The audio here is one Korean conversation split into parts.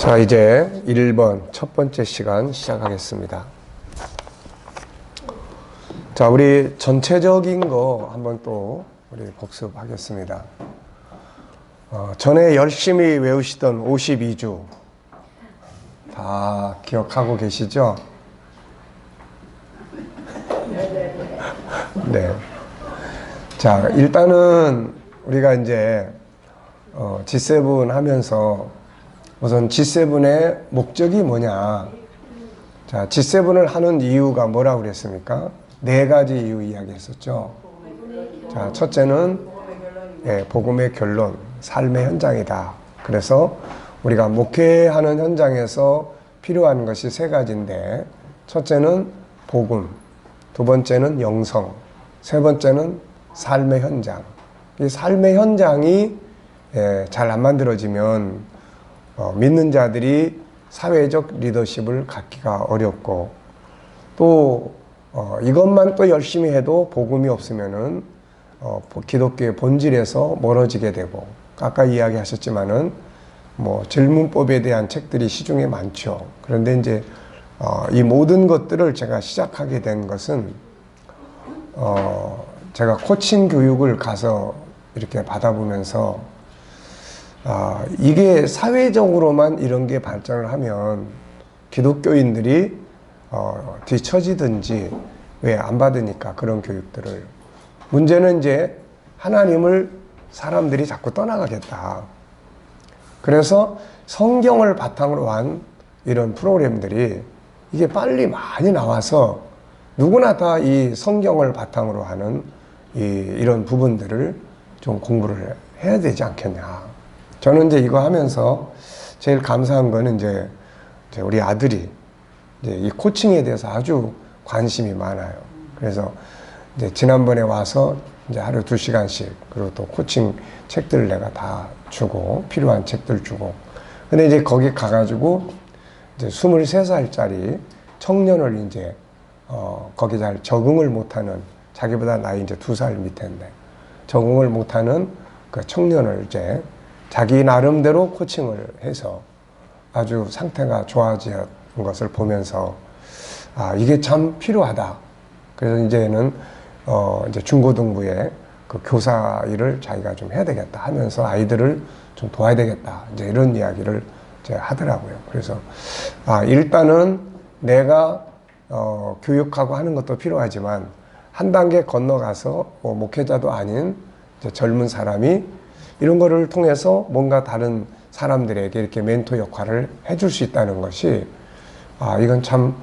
자, 이제 1번 첫 번째 시간 시작하겠습니다. 자, 우리 전체적인 거 한번 또 우리 복습하겠습니다. 전에 열심히 외우시던 52주 다 기억하고 계시죠? 네. 자, 일단은 우리가 이제 G7 하면서 우선 G7의 목적이 뭐냐. 자, G7을 하는 이유가 뭐라고 그랬습니까? 네 가지 이유 이야기했었죠. 자, 첫째는 복음의 결론, 삶의 현장이다. 그래서 우리가 목회하는 현장에서 필요한 것이 세 가지인데, 첫째는 복음, 두 번째는 영성, 세 번째는 삶의 현장. 이 삶의 현장이 잘 안 만들어지면 믿는 자들이 사회적 리더십을 갖기가 어렵고, 또 이것만 또 열심히 해도 복음이 없으면은 기독교의 본질에서 멀어지게 되고, 아까 이야기하셨지만은 뭐 질문법에 대한 책들이 시중에 많죠. 그런데 이제 이 모든 것들을 제가 시작하게 된 것은 제가 코칭 교육을 가서 이렇게 받아보면서 이게 사회적으로만 이런 게 발전을 하면 기독교인들이 뒤처지든지 왜 안 받으니까 그런 교육들을. 문제는 이제 하나님을 사람들이 자꾸 떠나가겠다. 그래서 성경을 바탕으로 한 이런 프로그램들이 이게 빨리 많이 나와서 누구나 다 이 성경을 바탕으로 하는 이런 부분들을 좀 공부를 해야 되지 않겠냐. 저는 이제 이거 하면서 제일 감사한 거는 이제 우리 아들이 이제 이 코칭에 대해서 아주 관심이 많아요. 그래서 이제 지난번에 와서 이제 하루 2시간씩, 그리고 또 코칭 책들을 내가 다 주고, 필요한 책들 주고. 근데 이제 거기 가가지고 이제 23살짜리 청년을 이제 거기 잘 적응을 못하는, 자기보다 나이 이제 2살 밑인데 적응을 못하는 그 청년을 이제 자기 나름대로 코칭을 해서 아주 상태가 좋아진 것을 보면서 이게 참 필요하다. 그래서 이제는 이제 중고등부에 그 교사 일을 자기가 좀 해야 되겠다 하면서 아이들을 좀 도와야 되겠다. 이제 이런 이야기를 이제 하더라고요. 그래서 일단은 내가 교육하고 하는 것도 필요하지만 한 단계 건너가서 목회자도 아닌 이제 젊은 사람이 이런 거를 통해서 뭔가 다른 사람들에게 이렇게 멘토 역할을 해줄 수 있다는 것이 이건 참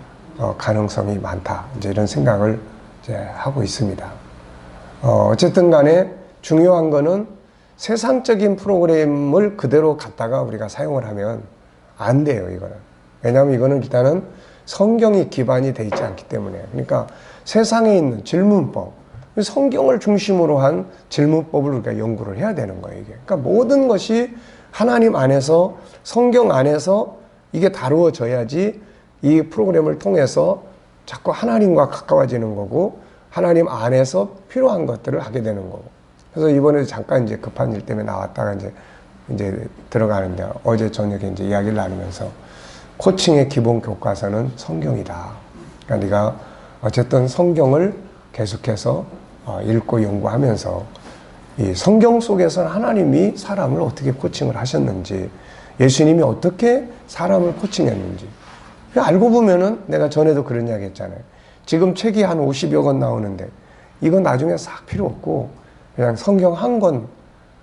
가능성이 많다. 이제 이런 생각을 이제 하고 있습니다. 어쨌든 간에 중요한 거는 세상적인 프로그램을 그대로 갖다가 우리가 사용을 하면 안 돼요, 이거는. 왜냐하면 이거는 일단은 성경이 기반이 돼 있지 않기 때문에. 그러니까 세상에 있는 질문법, 성경을 중심으로 한 질문법을 우리가 연구를 해야 되는 거예요, 이게. 그러니까 모든 것이 하나님 안에서, 성경 안에서 이게 다루어져야지 이 프로그램을 통해서 자꾸 하나님과 가까워지는 거고, 하나님 안에서 필요한 것들을 하게 되는 거고. 그래서 이번에 잠깐 이제 급한 일 때문에 나왔다가 이제 들어가는데, 어제 저녁에 이제 이야기를 나누면서 코칭의 기본 교과서는 성경이다. 그러니까 네가 어쨌든 성경을 계속해서 읽고 연구하면서 이 성경 속에서 하나님이 사람을 어떻게 코칭을 하셨는지, 예수님이 어떻게 사람을 코칭했는지 알고 보면은, 내가 전에도 그런 이야기 했잖아요. 지금 책이 한 50여 권 나오는데 이건 나중에 싹 필요 없고 그냥 성경 한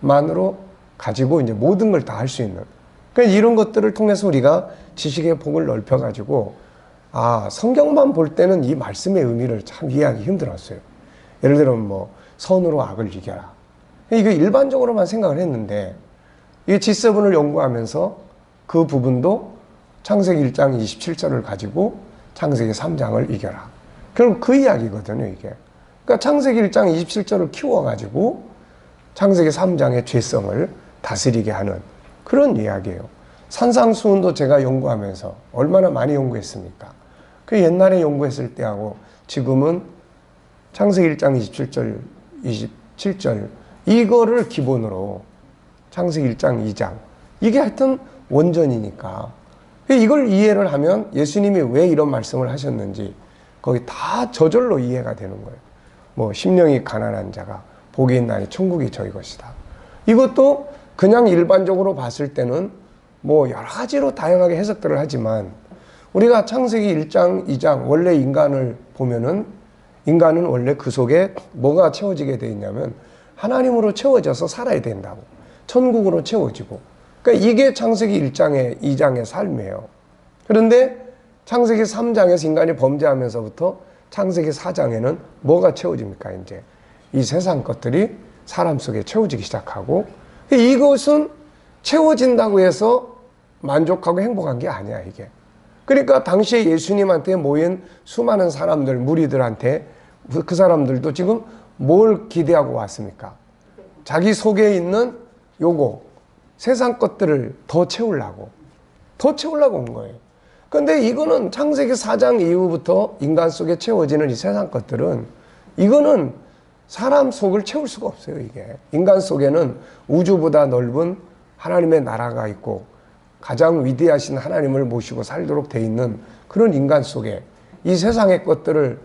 권만으로 가지고 이제 모든 걸 다 할 수 있는, 그러니까 이런 것들을 통해서 우리가 지식의 폭을 넓혀가지고 성경만 볼 때는 이 말씀의 의미를 참 이해하기 힘들었어요. 예를 들면 뭐 선으로 악을 이겨라, 이거 일반적으로만 생각을 했는데, 이 G7을 연구하면서 그 부분도 창세기 1장 27절을 가지고 창세기 3장을 이겨라, 결국 그 이야기거든요, 이게. 그러니까 창세기 1장 27절을 키워가지고 창세기 3장의 죄성을 다스리게 하는 그런 이야기예요. 산상수훈도 제가 연구하면서 얼마나 많이 연구했습니까? 그 옛날에 연구했을 때하고 지금은 창세기 1장 27절, 27절 이거를 기본으로 창세기 1장, 2장 이게 하여튼 원전이니까 이걸 이해를 하면 예수님이 왜 이런 말씀을 하셨는지 거기 다 저절로 이해가 되는 거예요. 뭐 심령이 가난한 자가 복이 있나니 천국이 저희 것이다. 이것도 그냥 일반적으로 봤을 때는 뭐 여러 가지로 다양하게 해석들을 하지만 우리가 창세기 1장, 2장 원래 인간을 보면은 인간은 원래 그 속에 뭐가 채워지게 되어 있냐면 하나님으로 채워져서 살아야 된다고. 천국으로 채워지고. 그러니까 이게 창세기 1장의 2장의 삶이에요. 그런데 창세기 3장에서 인간이 범죄하면서부터 창세기 4장에는 뭐가 채워집니까? 이제 이 세상 것들이 사람 속에 채워지기 시작하고 이것은 채워진다고 해서 만족하고 행복한 게 아니야, 이게. 그러니까 당시에 예수님한테 모인 수많은 사람들, 무리들한테 그 사람들도 지금 뭘 기대하고 왔습니까? 자기 속에 있는 요거, 세상 것들을 더 채우려고 온 거예요. 근데 이거는 창세기 4장 이후부터 인간 속에 채워지는 이 세상 것들은 이거는 사람 속을 채울 수가 없어요, 이게. 인간 속에는 우주보다 넓은 하나님의 나라가 있고 가장 위대하신 하나님을 모시고 살도록 돼 있는 그런 인간 속에 이 세상의 것들을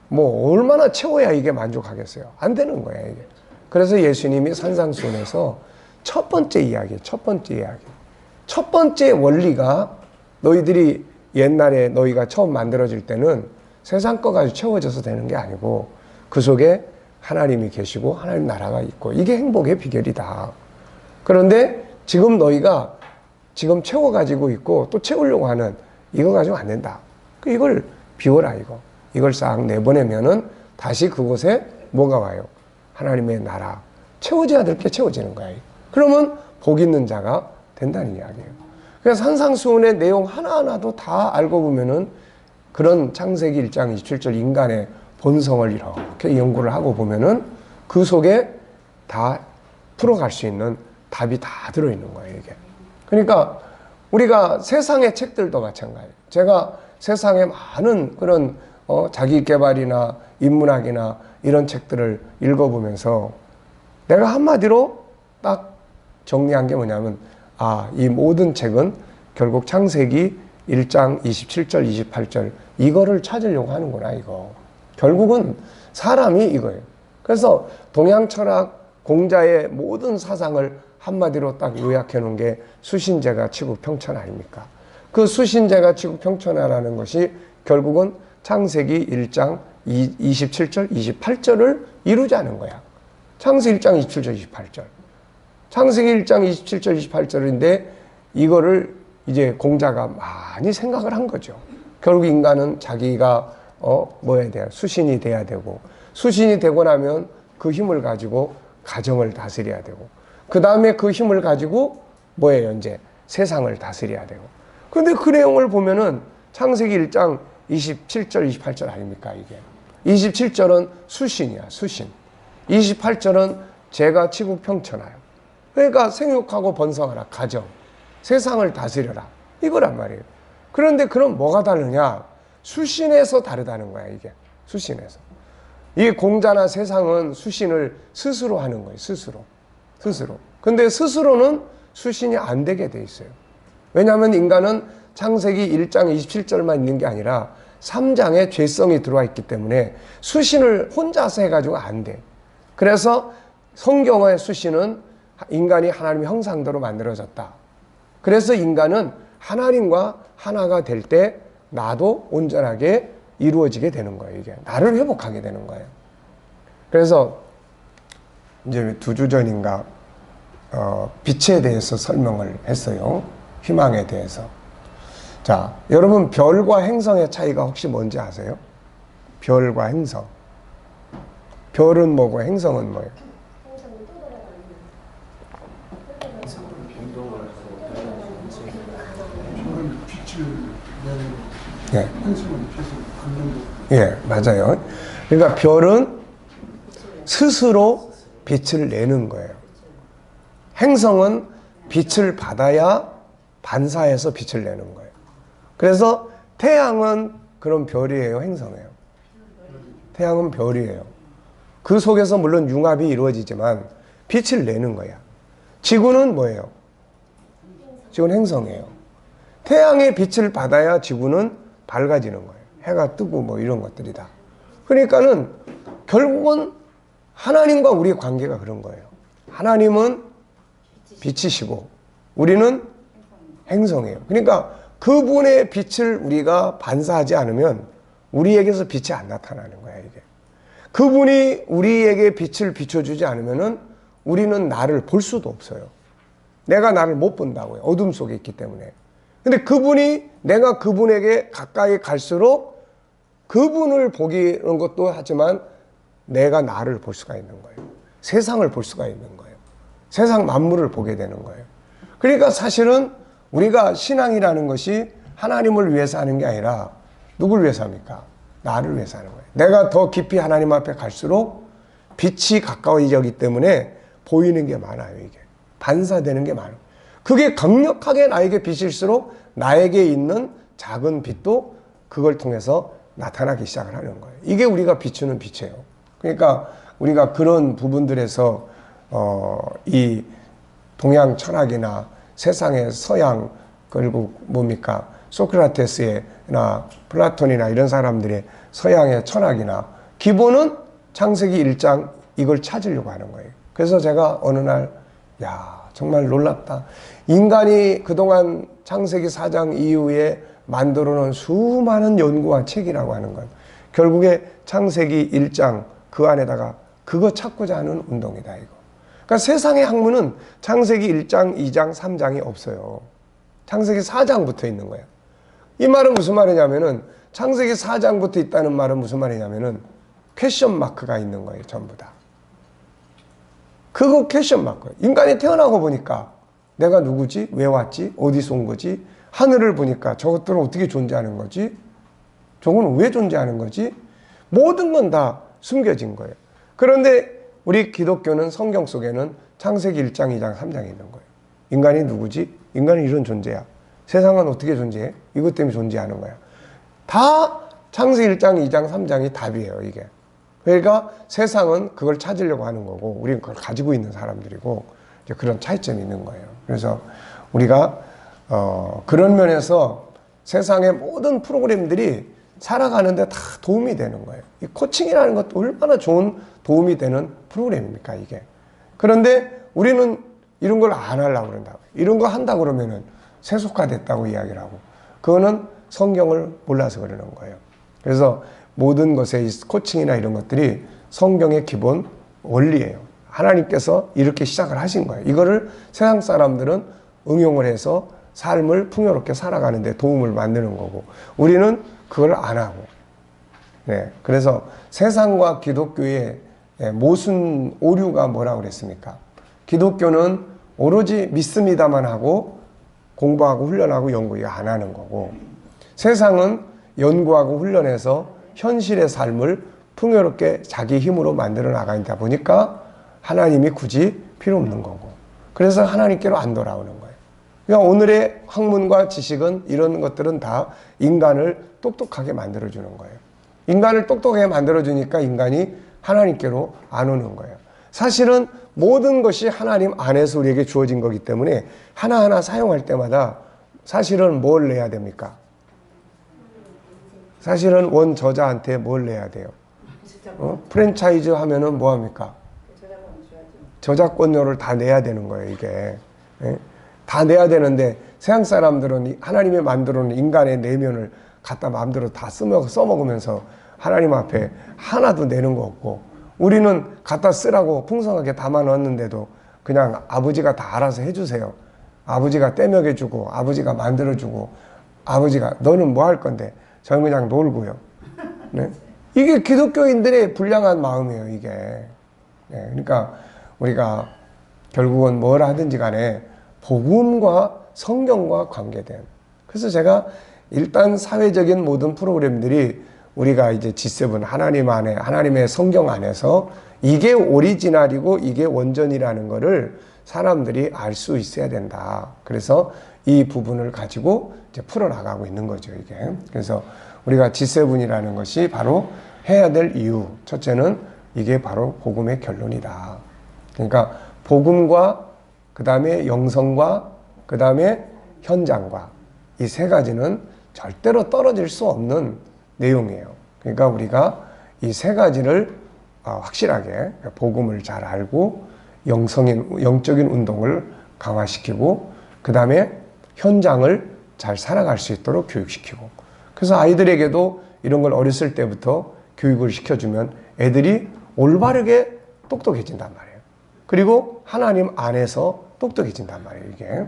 뭐 얼마나 채워야 이게 만족하겠어요? 안 되는 거야, 이게. 그래서 예수님이 산상수훈에서 첫 번째 첫 번째 원리가 너희들이 옛날에 너희가 처음 만들어질 때는 세상 거 가지고 채워져서 되는 게 아니고 그 속에 하나님이 계시고 하나님 나라가 있고 이게 행복의 비결이다. 그런데 지금 너희가 지금 채워가지고 있고 또 채우려고 하는 이거 가지고 안 된다. 이걸 비워라, 이걸 싹 내보내면은 다시 그곳에 뭐가 와요? 하나님의 나라. 채워져야 될 게 채워지는 거야. 그러면 복 있는 자가 된다는 이야기예요. 그래서 산상수훈의 내용 하나하나도 다 알고 보면은 그런 창세기 1장 27절 인간의 본성을 이렇게 연구를 하고 보면은 그 속에 다 풀어갈 수 있는 답이 다 들어있는 거예요, 이게. 그러니까 우리가 세상의 책들도 마찬가지예요. 제가 세상에 많은 그런 자기개발이나 인문학이나 이런 책들을 읽어보면서 내가 한마디로 딱 정리한 게 뭐냐면 이 모든 책은 결국 창세기 1장 27절 28절 이거를 찾으려고 하는구나, 이거. 결국은 사람이 이거예요. 그래서 동양 철학 공자의 모든 사상을 한마디로 딱 요약해 놓은 게 수신제가 치국평천 아닙니까? 그 수신제가 치국평천하라는 것이 결국은 창세기 1장 27절, 28절을 이루자는 거야. 창세기 1장 27절, 28절. 창세기 1장 27절, 28절인데 이거를 이제 공자가 많이 생각을 한 거죠. 결국 인간은 자기가 뭐야 돼요? 수신이 돼야 되고 수신이 되고 나면 그 힘을 가지고 가정을 다스려야 되고 그 다음에 그 힘을 가지고 뭐예요? 이제 세상을 다스려야 되고. 근데 그 내용을 보면은 창세기 1장 27절, 28절 아닙니까, 이게? 27절은 수신이야, 수신. 28절은 제가 치국평천하여. 그러니까 생육하고 번성하라, 가정. 세상을 다스려라. 이거란 말이에요. 그런데 그럼 뭐가 다르냐? 수신에서 다르다는 거야, 이게. 수신에서. 이 공자나 세상은 수신을 스스로 하는 거예요, 스스로. 근데 스스로는 수신이 안 되게 돼 있어요. 왜냐하면 인간은 창세기 1장 27절만 있는 게 아니라 3장에 죄성이 들어와 있기 때문에 수신을 혼자서 해가지고 안 돼. 그래서 성경의 수신은 인간이 하나님의 형상대로 만들어졌다. 그래서 인간은 하나님과 하나가 될 때 나도 온전하게 이루어지게 되는 거예요. 이게 나를 회복하게 되는 거예요. 그래서 이제 2주 전인가 빛에 대해서 설명을 했어요. 희망에 대해서. 자, 여러분 별과 행성의 차이가 혹시 뭔지 아세요? 별과 행성. 별은 뭐고 행성은 뭐예요? 예. 예, 맞아요. 그러니까 별은 스스로 빛을 내는 거예요. 행성은 빛을 받아야 반사해서 빛을 내는 거예요. 그래서 태양은 그런 별이에요, 행성이에요? 태양은 별이에요. 그 속에서 물론 융합이 이루어지지만 빛을 내는 거야. 지구는 뭐예요? 지구는 행성이에요. 태양의 빛을 받아야 지구는 밝아지는 거예요. 해가 뜨고 뭐 이런 것들이다. 그러니까는 결국은 하나님과 우리의 관계가 그런 거예요. 하나님은 빛이시고 우리는 행성이에요. 그러니까 그분의 빛을 우리가 반사하지 않으면 우리에게서 빛이 안 나타나는 거야, 이게. 그분이 우리에게 빛을 비춰주지 않으면은 우리는 나를 볼 수도 없어요. 내가 나를 못 본다고요. 어둠 속에 있기 때문에. 근데 그분이, 내가 그분에게 가까이 갈수록 그분을 보기는 것도 하지만 내가 나를 볼 수가 있는 거예요. 세상을 볼 수가 있는 거예요. 세상 만물을 보게 되는 거예요. 그러니까 사실은 우리가 신앙이라는 것이 하나님을 위해서 하는 게 아니라 누굴 위해서 합니까? 나를 위해서 하는 거예요. 내가 더 깊이 하나님 앞에 갈수록 빛이 가까워지기 때문에 보이는 게 많아요, 이게. 반사되는 게 많아요. 그게 강력하게 나에게 빛일수록 나에게 있는 작은 빛도 그걸 통해서 나타나기 시작을 하는 거예요. 이게 우리가 비추는 빛이에요. 그러니까 우리가 그런 부분들에서 이 동양 철학이나 세상의 서양, 그리고 뭡니까? 소크라테스나 플라톤이나 이런 사람들의 서양의 철학이나 기본은 창세기 1장 이걸 찾으려고 하는 거예요. 그래서 제가 어느 날, 정말 놀랍다. 인간이 그동안 창세기 4장 이후에 만들어 놓은 수많은 연구와 책이라고 하는 건 결국에 창세기 1장 그 안에다가 그거 찾고자 하는 운동이다, 이거. 그러니까 세상의 학문은 창세기 1장, 2장, 3장이 없어요. 창세기 4장부터 있는 거예요. 이 말은 무슨 말이냐면은 창세기 4장부터 있다는 말은 무슨 말이냐면은 퀘션 마크가 있는 거예요, 전부 다. 그거 퀘션 마크예요. 인간이 태어나고 보니까 내가 누구지? 왜 왔지? 어디서 온 거지? 하늘을 보니까 저것들은 어떻게 존재하는 거지? 저건 왜 존재하는 거지? 모든 건 다 숨겨진 거예요. 그런데 우리 기독교는 성경 속에는 창세기 1장, 2장, 3장이 있는 거예요. 인간이 누구지? 인간은 이런 존재야. 세상은 어떻게 존재해? 이것 때문에 존재하는 거야. 다 창세기 1장, 2장, 3장이 답이에요, 이게. 그러니까 세상은 그걸 찾으려고 하는 거고 우리는 그걸 가지고 있는 사람들이고 이제 그런 차이점이 있는 거예요. 그래서 우리가 그런 면에서 세상의 모든 프로그램들이 살아가는데 다 도움이 되는 거예요. 이 코칭이라는 것도 얼마나 좋은 도움이 되는 프로그램입니까, 이게. 그런데 우리는 이런 걸 안 하려고 그런다고. 이런 거 한다 그러면은 세속화됐다고 이야기를 하고. 그거는 성경을 몰라서 그러는 거예요. 그래서 모든 것의 코칭이나 이런 것들이 성경의 기본 원리예요. 하나님께서 이렇게 시작을 하신 거예요. 이거를 세상 사람들은 응용을 해서 삶을 풍요롭게 살아가는 데 도움을 만드는 거고 우리는 그걸 안 하고. 네. 그래서 세상과 기독교의 모순 오류가 뭐라고 그랬습니까? 기독교는 오로지 믿습니다만 하고 공부하고 훈련하고 연구 이거 안 하는 거고 세상은 연구하고 훈련해서 현실의 삶을 풍요롭게 자기 힘으로 만들어 나가다 보니까 하나님이 굳이 필요 없는 거고 그래서 하나님께로 안 돌아오는 거예요. 그러니까 오늘의 학문과 지식은 이런 것들은 다 인간을 똑똑하게 만들어주는 거예요. 인간을 똑똑하게 만들어주니까 인간이 하나님께로 안 오는 거예요. 사실은 모든 것이 하나님 안에서 우리에게 주어진 거기 때문에 하나하나 사용할 때마다 사실은 뭘 내야 됩니까? 사실은 원 저자한테 뭘 내야 돼요? 프랜차이즈 하면은 뭐 합니까? 저작권료를 다 내야 되는 거예요, 이게. 다 내야 되는데 세상 사람들은 하나님이 만들어 놓은 인간의 내면을 갖다 마음대로 다 써먹으면서 하나님 앞에 하나도 내는 거 없고 우리는 갖다 쓰라고 풍성하게 담아 놨는데도 그냥 아버지가 다 알아서 해주세요. 아버지가 떼먹여주고 아버지가 만들어주고 아버지가 너는 뭐 할 건데 저는 그냥 놀고요. 네? 이게 기독교인들의 불량한 마음이에요, 이게. 네, 그러니까 우리가 결국은 뭘 하든지 간에 복음과 성경과 관계된. 그래서 제가 일단 사회적인 모든 프로그램들이 우리가 이제 G7 하나님 안에 하나님의 성경 안에서 이게 오리지널이고 이게 원전이라는 거를 사람들이 알 수 있어야 된다. 그래서 이 부분을 가지고 이제 풀어나가고 있는 거죠, 이게. 그래서 우리가 G7이라는 것이 바로 해야 될 이유. 첫째는 이게 바로 복음의 결론이다. 그러니까 복음과 그 다음에 영성과 그 다음에 현장과 이 세 가지는 절대로 떨어질 수 없는 내용이에요. 그러니까 우리가 이 세 가지를 확실하게 복음을 잘 알고 영적인 운동을 강화시키고 그 다음에 현장을 잘 살아갈 수 있도록 교육시키고, 그래서 아이들에게도 이런 걸 어렸을 때부터 교육을 시켜주면 애들이 올바르게 똑똑해진단 말이에요. 그리고 하나님 안에서 똑똑해진단 말이에요, 이게.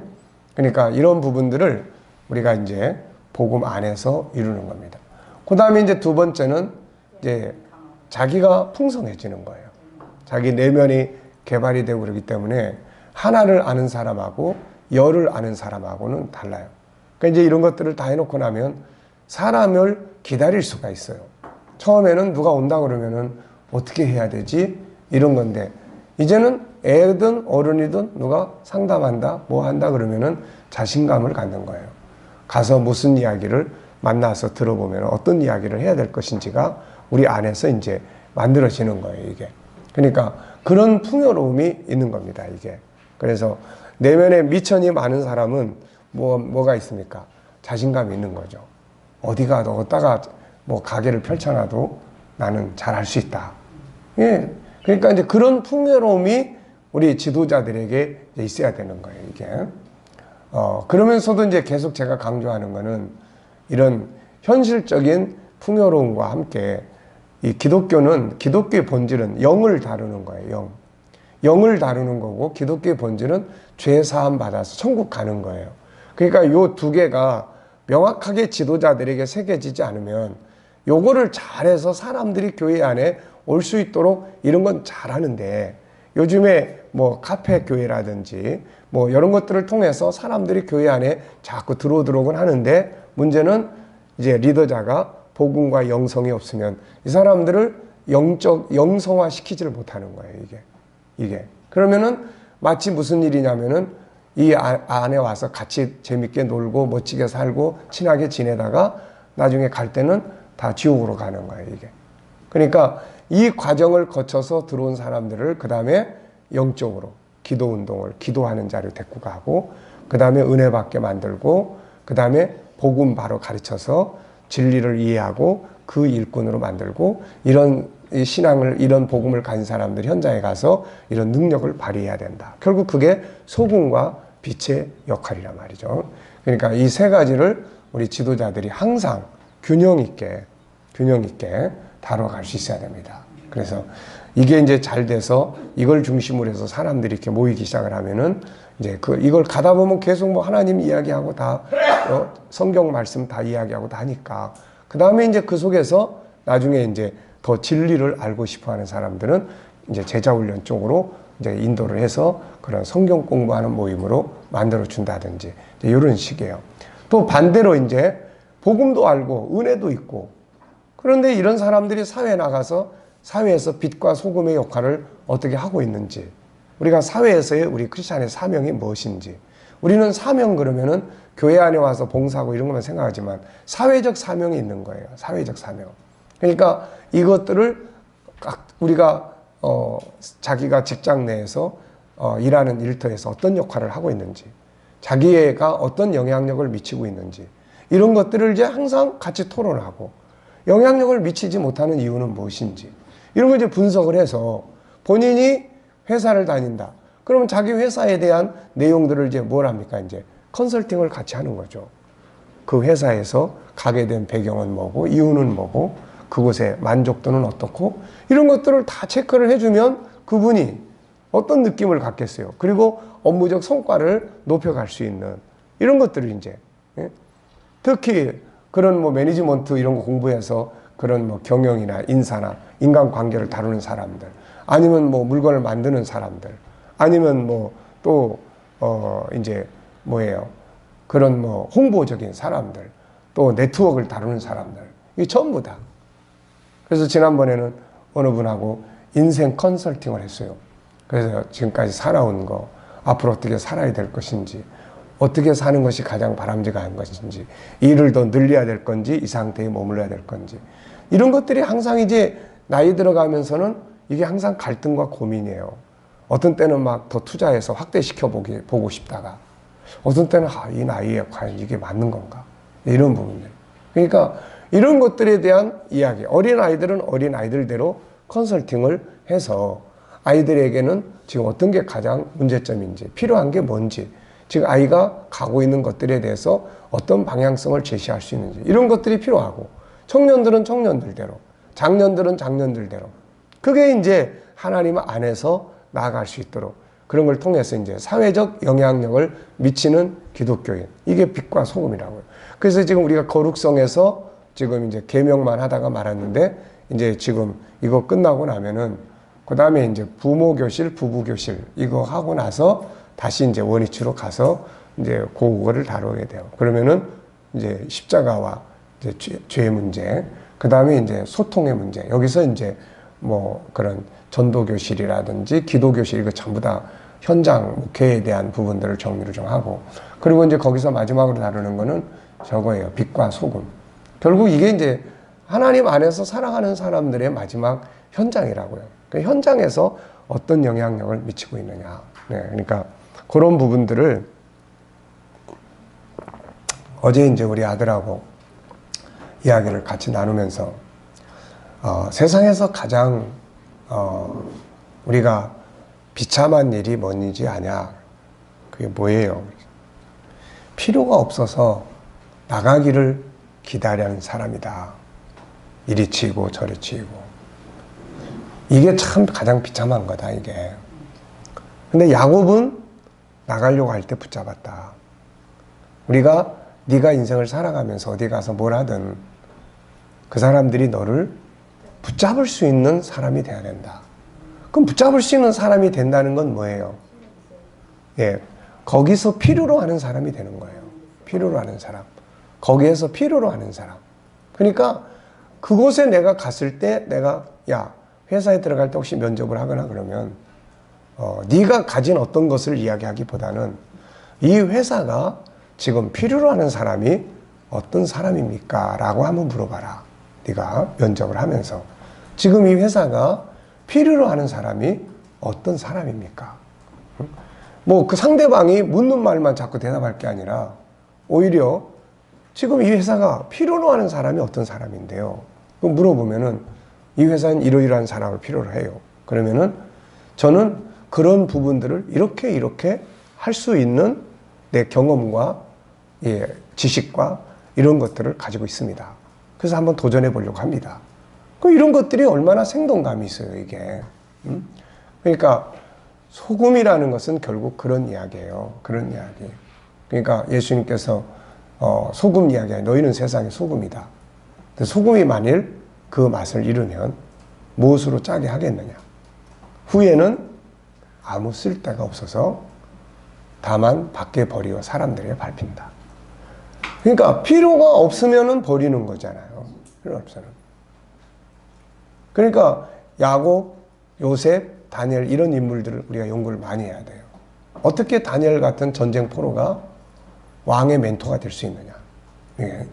그러니까 이런 부분들을 우리가 이제 복음 안에서 이루는 겁니다. 그 다음에 이제 두 번째는 이제 자기가 풍성해지는 거예요. 자기 내면이 개발이 되고 그러기 때문에 하나를 아는 사람하고 열을 아는 사람하고는 달라요. 그러니까 이제 이런 것들을 다 해놓고 나면 사람을 기다릴 수가 있어요. 처음에는 누가 온다 그러면은 어떻게 해야 되지? 이런 건데, 이제는 애든 어른이든 누가 상담한다, 뭐 한다 그러면은 자신감을 갖는 거예요. 가서 무슨 이야기를 만나서 들어보면 어떤 이야기를 해야 될 것인지가 우리 안에서 이제 만들어지는 거예요, 이게. 그러니까 그런 풍요로움이 있는 겁니다, 이게. 그래서 내면에 미천이 많은 사람은 뭐가 있습니까? 자신감이 있는 거죠. 어디다가 뭐 가게를 펼쳐놔도 나는 잘할 수 있다. 예. 그러니까 이제 그런 풍요로움이 우리 지도자들에게 있어야 되는 거예요, 이게. 그러면서도 이제 계속 제가 강조하는 거는 이런 현실적인 풍요로움과 함께 이 기독교의 본질은 영을 다루는 거예요, 영을 다루는 거고, 기독교의 본질은 죄 사함 받아서 천국 가는 거예요. 그러니까 요 두 개가 명확하게 지도자들에게 새겨지지 않으면 요거를 잘해서 사람들이 교회 안에 올 수 있도록 이런 건 잘하는데, 요즘에 뭐 카페 교회라든지 뭐 이런 것들을 통해서 사람들이 교회 안에 자꾸 들어오긴 하는데, 문제는 이제 리더자가 복음과 영성이 없으면 이 사람들을 영성화 시키지를 못하는 거예요, 이게. 그러면은 마치 무슨 일이냐면은 이 안에 와서 같이 재밌게 놀고 멋지게 살고 친하게 지내다가 나중에 갈 때는 다 지옥으로 가는 거예요, 이게. 그러니까 이 과정을 거쳐서 들어온 사람들을 그 다음에 영적으로 기도 운동을, 기도하는 자를 데리고 가고, 그 다음에 은혜 받게 만들고, 그 다음에 복음 바로 가르쳐서 진리를 이해하고 그 일꾼으로 만들고, 이런 신앙을, 이런 복음을 가진 사람들 현장에 가서 이런 능력을 발휘해야 된다. 결국 그게 소금과 빛의 역할이란 말이죠. 그러니까 이 세 가지를 우리 지도자들이 항상 균형 있게 다뤄갈 수 있어야 됩니다. 그래서 이게 이제 잘 돼서 이걸 중심으로 해서 사람들이 이렇게 모이기 시작을 하면은 이제 이걸 가다 보면 계속 뭐 하나님 이야기하고 다 성경 말씀 다 이야기하고 다 하니까, 그 다음에 이제 그 속에서 나중에 이제 더 진리를 알고 싶어 하는 사람들은 이제 제자훈련 쪽으로 이제 인도를 해서 그런 성경 공부하는 모임으로 만들어 준다든지 이런 식이에요. 또 반대로 이제 복음도 알고 은혜도 있고, 그런데 이런 사람들이 사회에 나가서 사회에서 빛과 소금의 역할을 어떻게 하고 있는지, 우리가 사회에서의 우리 크리스찬의 사명이 무엇인지, 우리는 사명 그러면은 교회 안에 와서 봉사하고 이런 것만 생각하지만 사회적 사명이 있는 거예요. 사회적 사명. 그러니까 이것들을 우리가 자기가 직장 내에서 일하는 일터에서 어떤 역할을 하고 있는지, 자기가 어떤 영향력을 미치고 있는지, 이런 것들을 이제 항상 같이 토론하고, 영향력을 미치지 못하는 이유는 무엇인지, 이런 걸 이제 분석을 해서 본인이 회사를 다닌다. 그러면 자기 회사에 대한 내용들을 이제 뭘 합니까? 이제 컨설팅을 같이 하는 거죠. 그 회사에서 가게 된 배경은 뭐고, 이유는 뭐고, 그곳의 만족도는 어떻고, 이런 것들을 다 체크를 해주면 그분이 어떤 느낌을 갖겠어요. 그리고 업무적 성과를 높여갈 수 있는 이런 것들을 이제, 특히 그런 뭐 매니지먼트 이런 거 공부해서 그런 뭐 경영이나 인사나 인간관계를 다루는 사람들, 아니면 뭐 물건을 만드는 사람들, 아니면 뭐 또 이제 뭐예요, 그런 뭐 홍보적인 사람들, 또 네트워크를 다루는 사람들, 이게 전부 다. 그래서 지난번에는 어느 분하고 인생 컨설팅을 했어요. 그래서 지금까지 살아온 거, 앞으로 어떻게 살아야 될 것인지, 어떻게 사는 것이 가장 바람직한 것인지, 일을 더 늘려야 될 건지, 이 상태에 머물러야 될 건지, 이런 것들이 항상 이제 나이 들어가면서는 이게 항상 갈등과 고민이에요. 어떤 때는 막 더 투자해서 확대시켜 보고 싶다가, 어떤 때는 이 나이에 과연 이게 맞는 건가? 이런 부분들. 그러니까 이런 것들에 대한 이야기. 어린아이들은 어린아이들대로 컨설팅을 해서 아이들에게는 지금 어떤 게 가장 문제점인지, 필요한 게 뭔지, 지금 아이가 가고 있는 것들에 대해서 어떤 방향성을 제시할 수 있는지, 이런 것들이 필요하고, 청년들은 청년들대로, 장년들은 장년들대로. 그게 이제 하나님 안에서 나아갈 수 있도록 그런 걸 통해서 이제 사회적 영향력을 미치는 기독교인. 이게 빛과 소금이라고요. 그래서 지금 우리가 거룩성에서 지금 이제 계명만 하다가 말았는데, 이제 지금 이거 끝나고 나면은 그 다음에 이제 부모 교실, 부부 교실 이거 하고 나서 다시 이제 원위치로 가서 이제 그거를 다루게 돼요. 그러면은 이제 십자가와 이제 죄의 문제, 그 다음에 이제 소통의 문제, 여기서 이제 뭐 그런 전도 교실이라든지 기도 교실 이거 전부 다 현장 목회에 대한 부분들을 정리를 좀 하고, 그리고 이제 거기서 마지막으로 다루는 거는 저거예요. 빛과 소금. 결국 이게 이제 하나님 안에서 살아가는 사람들의 마지막 현장이라고요. 그 현장에서 어떤 영향력을 미치고 있느냐. 네, 그러니까 그런 부분들을 어제 이제 우리 아들하고 이야기를 같이 나누면서 세상에서 가장 우리가 비참한 일이 뭔지 아냐? 그게 뭐예요? 필요가 없어서 나가기를 기다리는 사람이다. 이리 치이고 저리 치이고. 이게 참 가장 비참한 거다, 이게. 근데 야곱은 나가려고 할 때 붙잡았다. 우리가 네가 인생을 살아가면서 어디 가서 뭘 하든 그 사람들이 너를 붙잡을 수 있는 사람이 돼야 된다. 그럼 붙잡을 수 있는 사람이 된다는 건 뭐예요? 예, 거기서 필요로 하는 사람이 되는 거예요. 필요로 하는 사람. 거기에서 필요로 하는 사람. 그러니까 그곳에 내가 갔을 때 내가 야, 회사에 들어갈 때 혹시 면접을 하거나 그러면 네가 가진 어떤 것을 이야기하기보다는 이 회사가 지금 필요로 하는 사람이 어떤 사람입니까? 라고 한번 물어봐라. 네가 면접을 하면서 지금 이 회사가 필요로 하는 사람이 어떤 사람입니까? 뭐 그 상대방이 묻는 말만 자꾸 대답할 게 아니라 오히려 지금 이 회사가 필요로 하는 사람이 어떤 사람인데요. 그럼 물어보면은 이 회사는 이러이러한 사람을 필요로 해요. 그러면은 저는 그런 부분들을 이렇게 할 수 있는 내 경험과 지식과 이런 것들을 가지고 있습니다. 그래서 한번 도전해 보려고 합니다. 이런 것들이 얼마나 생동감이 있어요, 이게. 그러니까 소금이라는 것은 결국 그런 이야기예요. 그런 이야기. 그러니까 예수님께서 소금 이야기야. 너희는 세상의 소금이다. 근데 소금이 만일 그 맛을 잃으면 무엇으로 짜게 하겠느냐. 후에는 아무 쓸데가 없어서 다만 밖에 버리고 사람들에게 밟힌다. 그러니까 필요가 없으면 버리는 거잖아요. 필요 없으면. 그러니까 야곱, 요셉, 다니엘 이런 인물들을 우리가 연구를 많이 해야 돼요. 어떻게 다니엘 같은 전쟁 포로가 왕의 멘토가 될 수 있느냐. 예.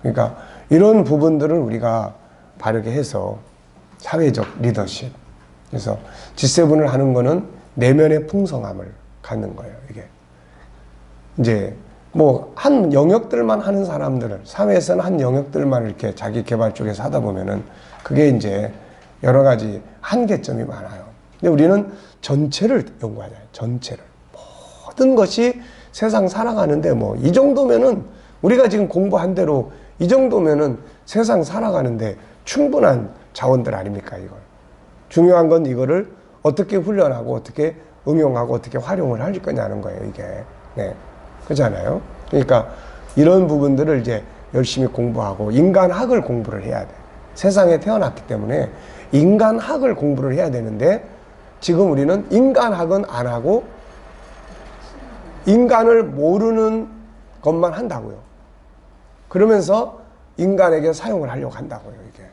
그러니까 이런 부분들을 우리가 바르게 해서 사회적 리더십. 그래서 G7을 하는 거는 내면의 풍성함을 갖는 거예요, 이게. 이제 뭐 한 영역들만 하는 사람들을 사회에서는 한 영역들만 이렇게 자기 개발 쪽에서 하다 보면은 그게 이제 여러 가지 한계점이 많아요. 근데 우리는 전체를 연구하잖아요. 전체를. 모든 것이 세상 살아가는데 뭐 이 정도면은 우리가 지금 공부한 대로 이 정도면은 세상 살아가는데 충분한 자원들 아닙니까, 이걸. 중요한 건 이거를 어떻게 훈련하고 어떻게 응용하고 어떻게 활용을 할 거냐는 거예요, 이게. 네. 그렇잖아요. 그러니까 이런 부분들을 이제 열심히 공부하고 인간학을 공부를 해야 돼. 세상에 태어났기 때문에 인간학을 공부를 해야 되는데 지금 우리는 인간학은 안 하고 인간을 모르는 것만 한다고요. 그러면서 인간에게 사용을 하려고 한다고요, 이게.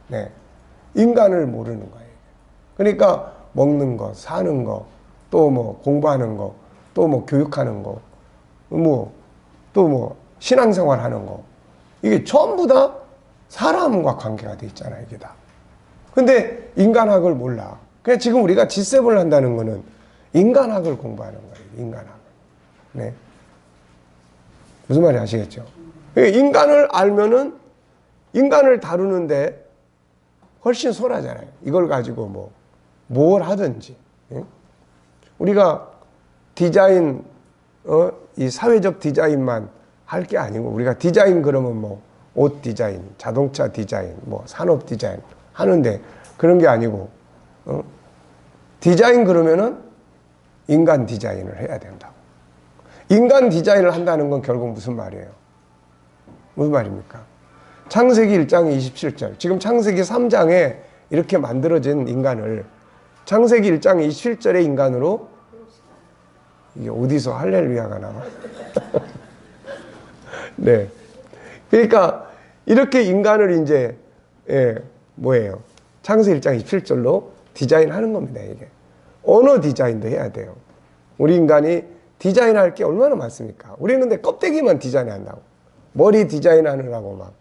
네. 인간을 모르는 거예요. 그러니까 먹는 거, 사는 거, 또 뭐 공부하는 거, 또 뭐 교육하는 거, 또 뭐 신앙생활 하는 거. 이게 전부 다 사람과 관계가 돼 있잖아요, 이게 다. 근데 인간학을 몰라. 그냥 지금 우리가 G7을 한다는 거는 인간학을 공부하는 거예요, 인간학을. 네. 무슨 말인지 아시겠죠? 인간을 알면은 인간을 다루는데 훨씬 수월하잖아요. 이걸 가지고 뭘 하든지. 우리가 디자인, 이 사회적 디자인만 할 게 아니고, 우리가 디자인 그러면 옷 디자인, 자동차 디자인, 산업 디자인 하는데 그런 게 아니고, 디자인 그러면은 인간 디자인을 해야 된다고. 인간 디자인을 한다는 건 결국 무슨 말이에요? 무슨 말입니까? 창세기 1장 27절. 지금 창세기 3장에 이렇게 만들어진 인간을 창세기 1장 27절의 인간으로, 이게 어디서 할렐루야가 나와? 네. 그러니까 이렇게 인간을 이제 뭐예요? 창세기 1장 27절로 디자인하는 겁니다. 이게 언어 디자인도 해야 돼요. 우리 인간이 디자인할 게 얼마나 많습니까? 우리는 근데 껍데기만 디자인한다고. 머리 디자인하느라고 막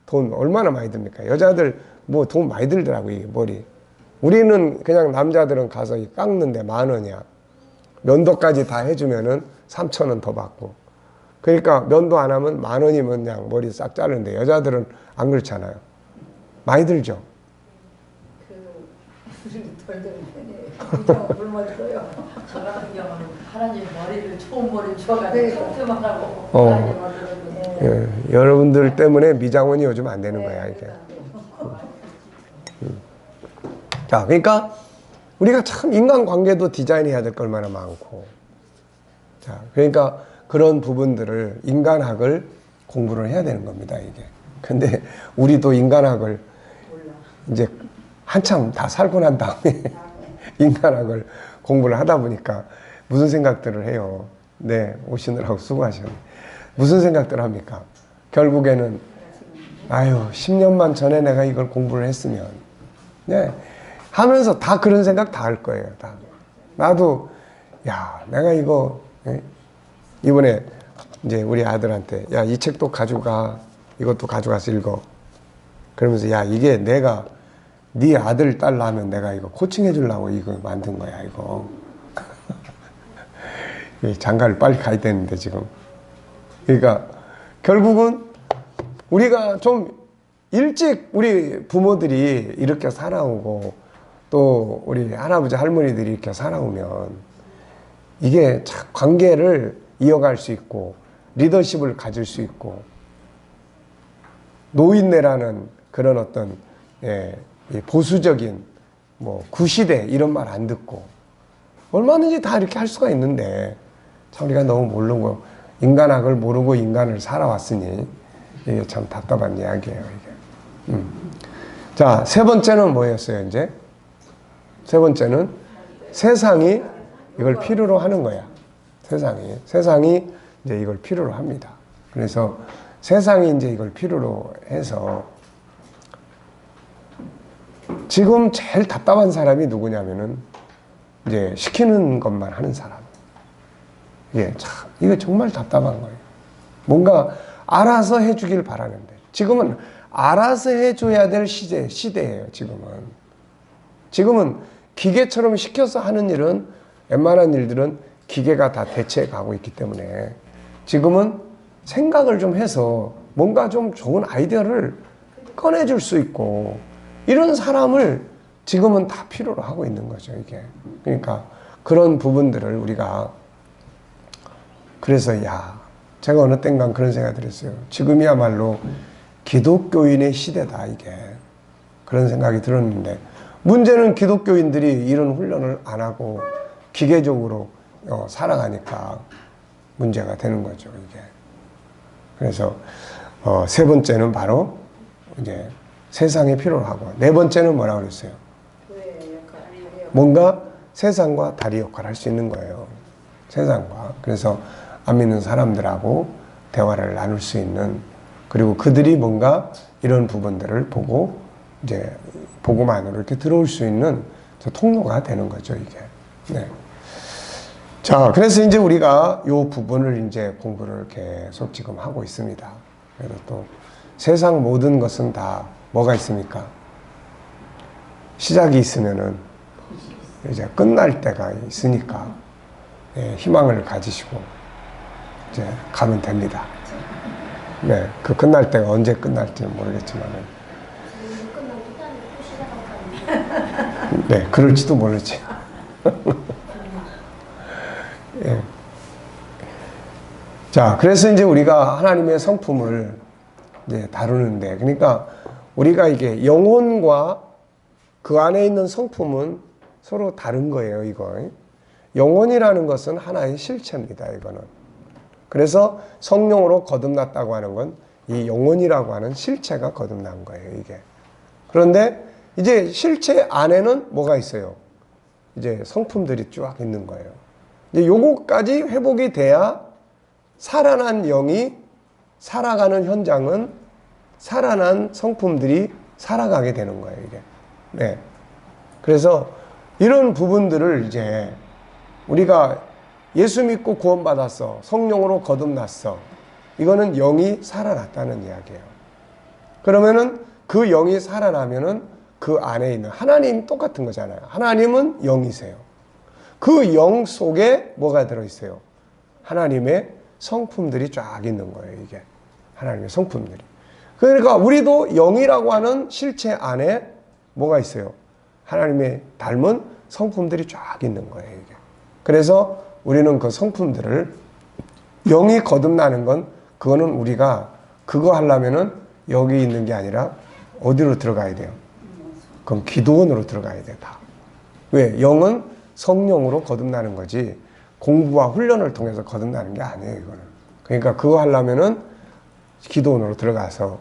돈 얼마나 많이 듭니까? 여자들 돈 많이 들더라고, 이게 머리. 우리는 그냥 남자들은 가서 깎는데 10,000원이야. 면도까지 다 해주면은 3,000원 더 받고. 그러니까 면도 안 하면 10,000원이면 그냥 머리 싹 자르는데 여자들은 안 그렇잖아요. 많이 들죠? 덜 드는 편이에요. 굶어 들어요. 저 같은 경우는 하나님 머리를 좋은 머리 줘가지고 톡트만 하고 여러분들 때문에 미장원이 요즘 안 되는 거야, 이게. 자, 그러니까 우리가 참 인간관계도 디자인해야 될 거 얼마나 많고. 자, 그러니까 그런 부분들을, 인간학을 공부를 해야 되는 겁니다, 이게. 근데 우리도 인간학을 이제 한참 다 살고 난 다음에 인간학을 공부를 하다 보니까 무슨 생각들을 해요. 네, 오시느라고 수고하셨네. 무슨 생각들을 합니까? 결국에는 10년만 전에 내가 이걸 공부를 했으면, 네, 하면서 다 그런 생각 다 할 거예요. 다. 나도 내가 이거 이번에 이제 우리 아들한테 이 책도 가져가, 이것도 가져가서 읽어. 그러면서 이게 내가 네 아들 딸 낳으면 내가 이거 코칭해 주려고 이거 만든 거야, 이거. 장가를 빨리 가야 되는데 지금. 그러니까 결국은 우리가 좀 일찍 우리 부모들이 이렇게 살아오고 또 우리 할아버지 할머니들이 이렇게 살아오면 이게 참 관계를 이어갈 수 있고 리더십을 가질 수 있고 노인네라는 그런 어떤 보수적인 구시대 이런 말 안 듣고 얼마든지 다 이렇게 할 수가 있는데 참 우리가 너무 모르고 인간학을 모르고 인간을 살아왔으니 이게 참 답답한 이야기예요, 이게. 자, 세 번째는 뭐였어요, 이제? 세 번째는 세상이 이걸 필요로 하는 거야. 세상이 이제 이걸 필요로 합니다. 그래서 세상이 이제 이걸 필요로 해서 지금 제일 답답한 사람이 누구냐면은 이제 시키는 것만 하는 사람. 이게 정말 답답한 거예요. 뭔가 알아서 해주길 바라는데 지금은 알아서 해줘야 될 시대예요. 지금은 기계처럼 시켜서 하는 일은 웬만한 일들은 기계가 다 대체해 가고 있기 때문에 지금은 생각을 좀 해서 뭔가 좀 좋은 아이디어를 꺼내줄 수 있고 이런 사람을 지금은 다 필요로 하고 있는 거죠, 이게. 그러니까 그런 부분들을 우리가 그래서 제가 어느 땐간 그런 생각이 들었어요. 지금이야말로 기독교인의 시대다, 이게. 그런 생각이 들었는데 문제는 기독교인들이 이런 훈련을 안 하고 기계적으로 살아가니까 문제가 되는 거죠, 이게. 그래서 세 번째는 바로 이제 세상에 필요로 하고 네 번째는 뭐라고 그랬어요? 뭔가 세상과 다리 역할을 할 수 있는 거예요. 세상과. 그래서 안 믿는 사람들하고 대화를 나눌 수 있는, 그리고 그들이 뭔가 이런 부분들을 보고 이제 복음안으로 이렇게 들어올 수 있는 통로가 되는 거죠, 이게. 네. 자, 그래서 이제 우리가 이 부분을 이제 공부를 계속 지금 하고 있습니다. 그래서 또 세상 모든 것은 다 뭐가 있습니까? 시작이 있으면은 이제 끝날 때가 있으니까 희망을 가지시고 이제 가면 됩니다. 네, 그 끝날 때가 언제 끝날지는 모르겠지만은. 네, 그럴지도 모르지. 예. 자, 그래서 이제 우리가 하나님의 성품을 이제 다루는데, 그러니까 우리가 이게 영혼과 그 안에 있는 성품은 서로 다른 거예요, 이거. 영혼이라는 것은 하나의 실체입니다, 이거는. 그래서 성령으로 거듭났다고 하는 건 이 영혼이라고 하는 실체가 거듭난 거예요, 이게. 그런데 이제 실체 안에는 뭐가 있어요? 이제 성품들이 쫙 있는 거예요. 이제 요거까지 회복이 돼야 살아난 영이 살아가는 현장은 살아난 성품들이 살아가게 되는 거예요, 이게. 네. 그래서 이런 부분들을 이제 우리가 예수 믿고 구원받았어. 성령으로 거듭났어. 이거는 영이 살아났다는 이야기예요. 그러면은 그 영이 살아나면은 그 안에 있는 하나님 똑같은 거잖아요. 하나님은 영이세요. 그 영 속에 뭐가 들어있어요? 하나님의 성품들이 쫙 있는 거예요, 이게. 하나님의 성품들이. 그러니까 우리도 영이라고 하는 실체 안에 뭐가 있어요? 하나님의 닮은 성품들이 쫙 있는 거예요, 이게. 그래서 우리는 그 성품들을 영이 거듭나는 건 그거는 우리가 그거 하려면은 여기 있는 게 아니라 어디로 들어가야 돼요? 그럼 기도원으로 들어가야 돼, 다. 왜? 영은 성령으로 거듭나는 거지 공부와 훈련을 통해서 거듭나는 게 아니에요, 이거는. 그러니까 그거 하려면은 기도원으로 들어가서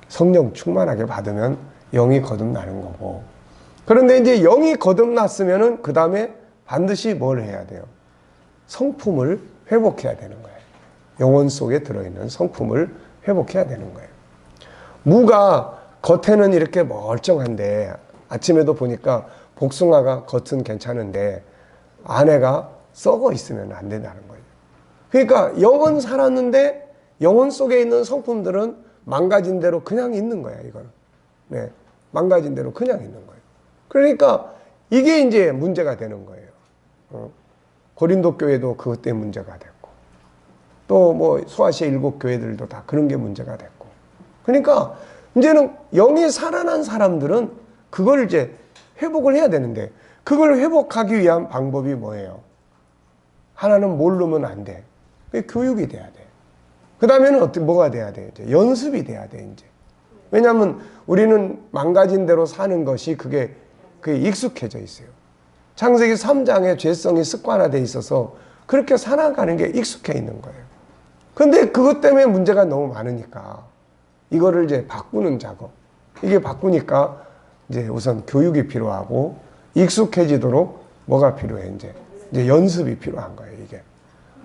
성령 충만하게 받으면 영이 거듭나는 거고. 그런데 이제 영이 거듭났으면은 그 다음에 반드시 뭘 해야 돼요? 성품을 회복해야 되는 거예요. 영혼 속에 들어있는 성품을 회복해야 되는 거예요. 무가 겉에는 이렇게 멀쩡한데 아침에도 보니까 복숭아가 겉은 괜찮은데 안에가 썩어 있으면 안 된다는 거예요. 그러니까 영은 살았는데 영혼 속에 있는 성품들은 망가진 대로 그냥 있는 거야, 이거는. 네, 망가진 대로 그냥 있는 거예요. 그러니까 이게 이제 문제가 되는 거예요. 고린도 교회도 그것 때문에 문제가 됐고, 또 뭐 소아시아 7교회들도 다 그런 게 문제가 됐고. 그러니까 이제는 영이 살아난 사람들은 그걸 이제 회복을 해야 되는데, 그걸 회복하기 위한 방법이 뭐예요? 하나는 모르면 안 돼. 그게 교육이 돼야 돼. 그 다음에는 뭐가 돼야 돼? 이제 연습이 돼야 돼, 이제. 왜냐하면 우리는 망가진 대로 사는 것이 그게 익숙해져 있어요. 창세기 3장에 죄성이 습관화되어 있어서 그렇게 살아가는 게 익숙해 있는 거예요. 근데 그것 때문에 문제가 너무 많으니까 이거를 이제 바꾸는 작업. 이게 바꾸니까 이제 우선 교육이 필요하고 익숙해지도록 뭐가 필요해, 이제 연습이 필요한 거예요, 이게.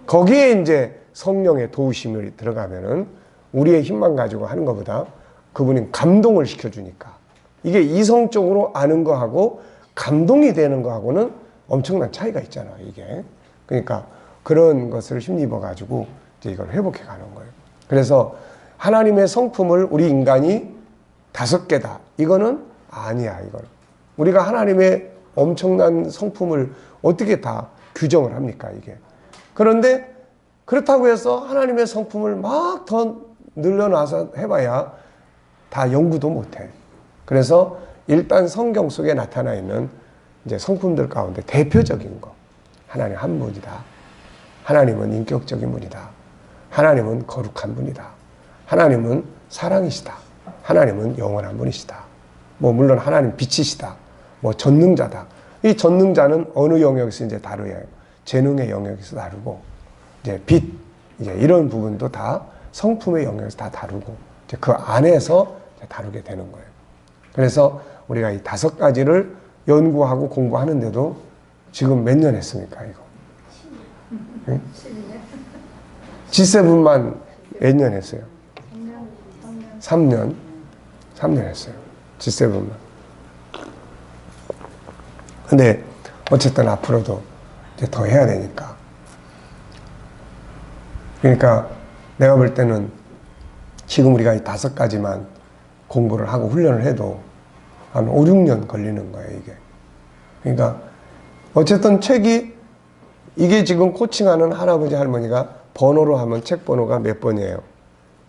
거기에 이제 성령의 도우심이 들어가면은 우리의 힘만 가지고 하는 것보다 그분이 감동을 시켜주니까, 이게 이성적으로 아는 거하고 감동이 되는 거하고는 엄청난 차이가 있잖아요, 이게. 그러니까 그런 것을 힘입어 가지고 이제 이걸 회복해 가는 거예요. 그래서 하나님의 성품을 우리 인간이 5개다. 이거는 아니야, 이거는. 우리가 하나님의 엄청난 성품을 어떻게 다 규정을 합니까, 이게. 그런데 그렇다고 해서 하나님의 성품을 막 더 늘려놔서 해봐야 다 연구도 못해. 그래서 일단 성경 속에 나타나 있는 이제 성품들 가운데 대표적인 거. 하나님 한 분이다. 하나님은 인격적인 분이다. 하나님은 거룩한 분이다. 하나님은 사랑이시다. 하나님은 영원한 분이시다. 뭐 물론 하나님 빛이시다. 뭐 전능자다. 이 전능자는 어느 영역에서 이제 다루어요. 재능의 영역에서 다루고, 이제 빛, 이제 이런 부분도 다 성품의 영역에서 다 다루고, 이제 그 안에서 다루게 되는 거예요. 그래서 우리가 이 5가지를 연구하고 공부하는데도 지금 몇 년 했습니까, 이거? 응? G7만 몇 년 했어요? 3년 했어요. G7만. 근데 어쨌든 앞으로도 이제 더 해야 되니까. 그러니까 내가 볼 때는 지금 우리가 이 5가지만 공부를 하고 훈련을 해도 한 5, 6년 걸리는 거예요, 이게. 그러니까 어쨌든 책이, 이게 지금 코칭하는 할아버지 할머니가 번호로 하면 책 번호가 몇 번이에요?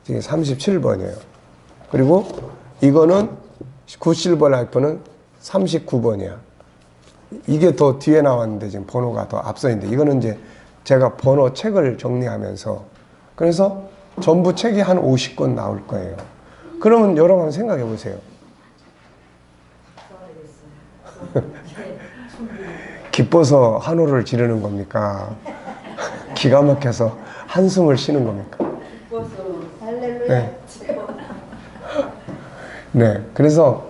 이게 37번이에요. 그리고 이거는 굿실버 라이프는 39번이야. 이게 더 뒤에 나왔는데 지금 번호가 더 앞서 있는데 이거는 이제 제가 번호 책을 정리하면서 그래서 전부 책이 한 50권 나올 거예요. 그러면 여러분 한번 생각해 보세요. 기뻐서 한호를 지르는 겁니까? 기가 막혀서 한숨을 쉬는 겁니까? 할렐루야. 네. 네. 그래서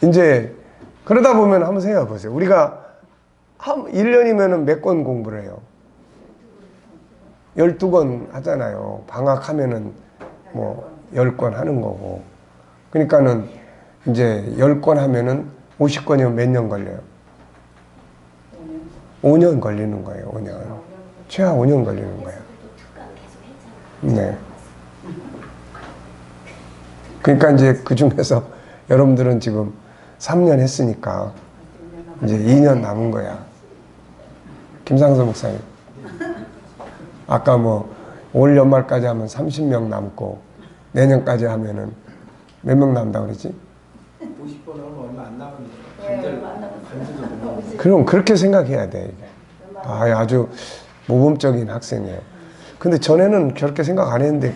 이제 그러다 보면 한번 생각해 보세요. 우리가 1년이면은 몇 권 공부를 해요? 12권 하잖아요. 방학하면은 뭐 10권 하는 거고. 그러니까는 이제 10권 하면은 50권이면 몇 년 걸려요? 5년 걸리는 거예요. 5년. 최하 5년 걸리는 거예요. 네. 그러니까 이제 그 중에서 여러분들은 지금 3년 했으니까 이제 2년 남은 거야. 김상서 목사님. 아까 뭐 올 연말까지 하면 30명 남고 내년까지 하면은 몇 명 남다고 그러지? 50번 하면 얼마 안 남았는데. 네, 얼마 안 남았어요. 그럼 그렇게 생각해야 돼. 이게. 아주 모범적인 학생이에요. 근데 전에는 그렇게 생각 안 했는데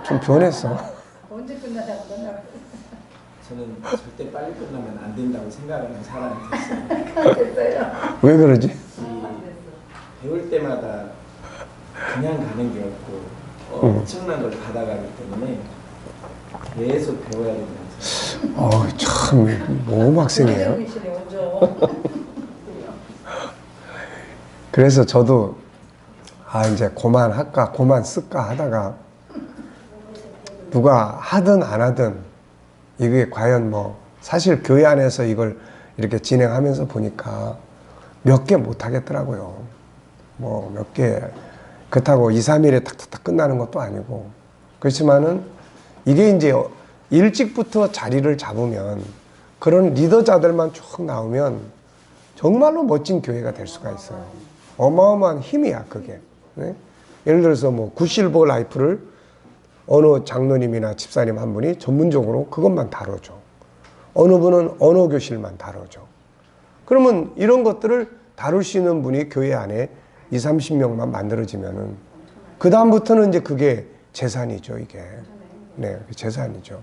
좀 변했어. 언제 끝나냐고 끝나. 저는 절대 빨리 끝나면 안 된다고 생각하는 사람이 됐어요. 됐어요. 왜 그러지? 배울 때마다 그냥 가는 게 없고 엄청난 걸 받아가기 때문에 계속 배워야 된다. 참 모범 학생이에요. 원정이시네, 원정. 그래서 저도 이제 그만할까 그만 쓸까 하다가 누가 하든 안 하든 이게 과연 뭐 사실 교회 안에서 이걸 이렇게 진행하면서 보니까 몇 개 못 하겠더라고요. 뭐 몇 개 그렇다고 2, 3일에 탁탁탁 끝나는 것도 아니고 그렇지만은 이게 이제 일찍부터 자리를 잡으면 그런 리더자들만 쭉 나오면 정말로 멋진 교회가 될 수가 있어요. 어마어마한 힘이야 그게. 네? 예를 들어서 뭐 굿실버 라이프를 어느 장로님이나 집사님 한 분이 전문적으로 그것만 다뤄줘. 어느 분은 언어 교실만 다뤄줘. 그러면 이런 것들을 다룰 수 있는 분이 교회 안에 20, 30명만 만들어지면은 그 다음부터는 이제 그게 재산이죠 이게. 네, 재산이죠.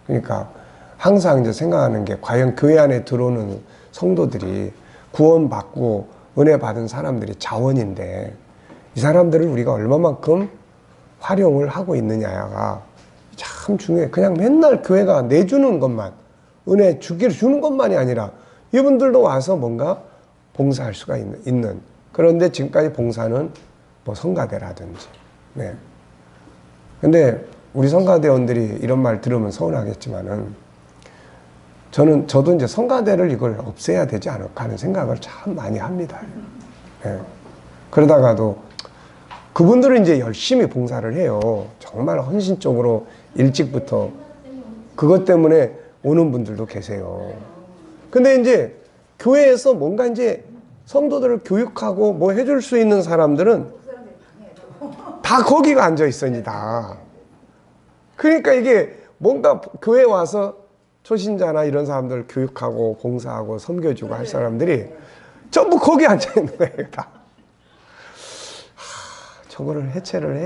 그러니까 항상 이제 생각하는 게 과연 교회 안에 들어오는 성도들이 구원받고 은혜 받은 사람들이 자원인데 이 사람들을 우리가 얼마만큼 활용을 하고 있느냐가 참 중요해. 그냥 맨날 교회가 내주는 것만 은혜 주는 것만이 아니라 이분들도 와서 뭔가 봉사할 수가 있는 그런데 지금까지 봉사는 뭐 성가대라든지. 네. 근데 우리 성가대원들이 이런 말 들으면 서운하겠지만은 저도 이제 성가대를 이걸 없애야 되지 않을까 하는 생각을 참 많이 합니다. 네. 그러다가도 그분들은 이제 열심히 봉사를 해요. 정말 헌신적으로 일찍부터 그것 때문에 오는 분들도 계세요. 근데 이제 교회에서 뭔가 이제 성도들을 교육하고 뭐 해줄 수 있는 사람들은 다 거기가 앉아 있으니다. 그러니까 이게 뭔가 교회 와서 초신자나 이런 사람들 교육하고 봉사하고 섬겨주고 할 사람들이 전부 거기 앉아 있는 거예요. 다. 저거를 해체를